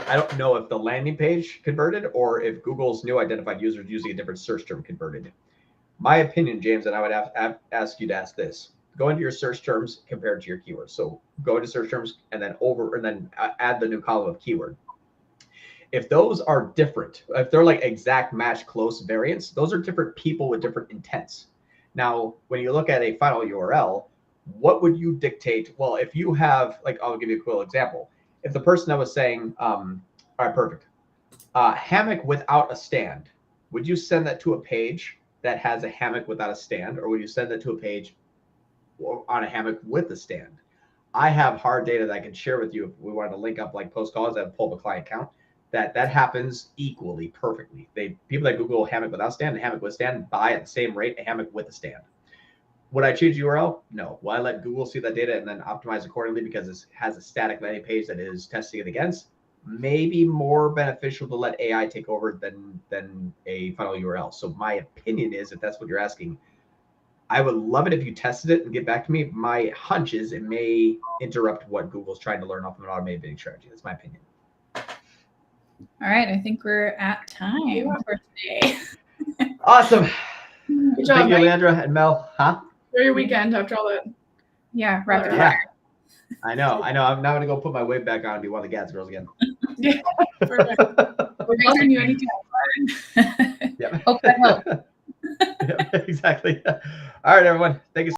I don't know if the landing page converted or if Google's new identified users using a different search term converted. My opinion, James, and I would ask you to ask this. Go into your search terms compared to your keywords. So go into search terms and then add the new column of keyword. If those are different, if they're like exact match close variants, those are different people with different intents. Now, when you look at a final URL, what would you dictate? Well, if you have, like, I'll give you a cool example. If the person that was saying, all right, perfect, hammock without a stand, would you send that to a page that has a hammock without a stand, or would you send that to a page on a hammock with a stand? I have hard data that I can share with you if we wanted to link up like post calls and pull up a client count. That happens equally perfectly. People that Google hammock without stand and hammock with stand buy at the same rate a hammock with a stand. Would I change URL? No. Will I let Google see that data and then optimize accordingly because it has a static landing page that is testing it against? Maybe more beneficial to let AI take over than a final URL. So my opinion is, if that's what you're asking, I would love it if you tested it and get back to me. My hunch is it may interrupt what Google's trying to learn off of an automated bidding strategy. That's my opinion. All right, I think we're at time for today. Awesome. Good job. Thank you, Leandra and Mel. Huh? Enjoy your weekend after all that. Yeah, rapid Yeah. fire. I know. I'm now going to go put my wig back on and be one of the Gads girls again. Yeah, perfect. We're calling you anytime. Yeah. Hope that helped. Yeah, exactly. All right, everyone. Thank you.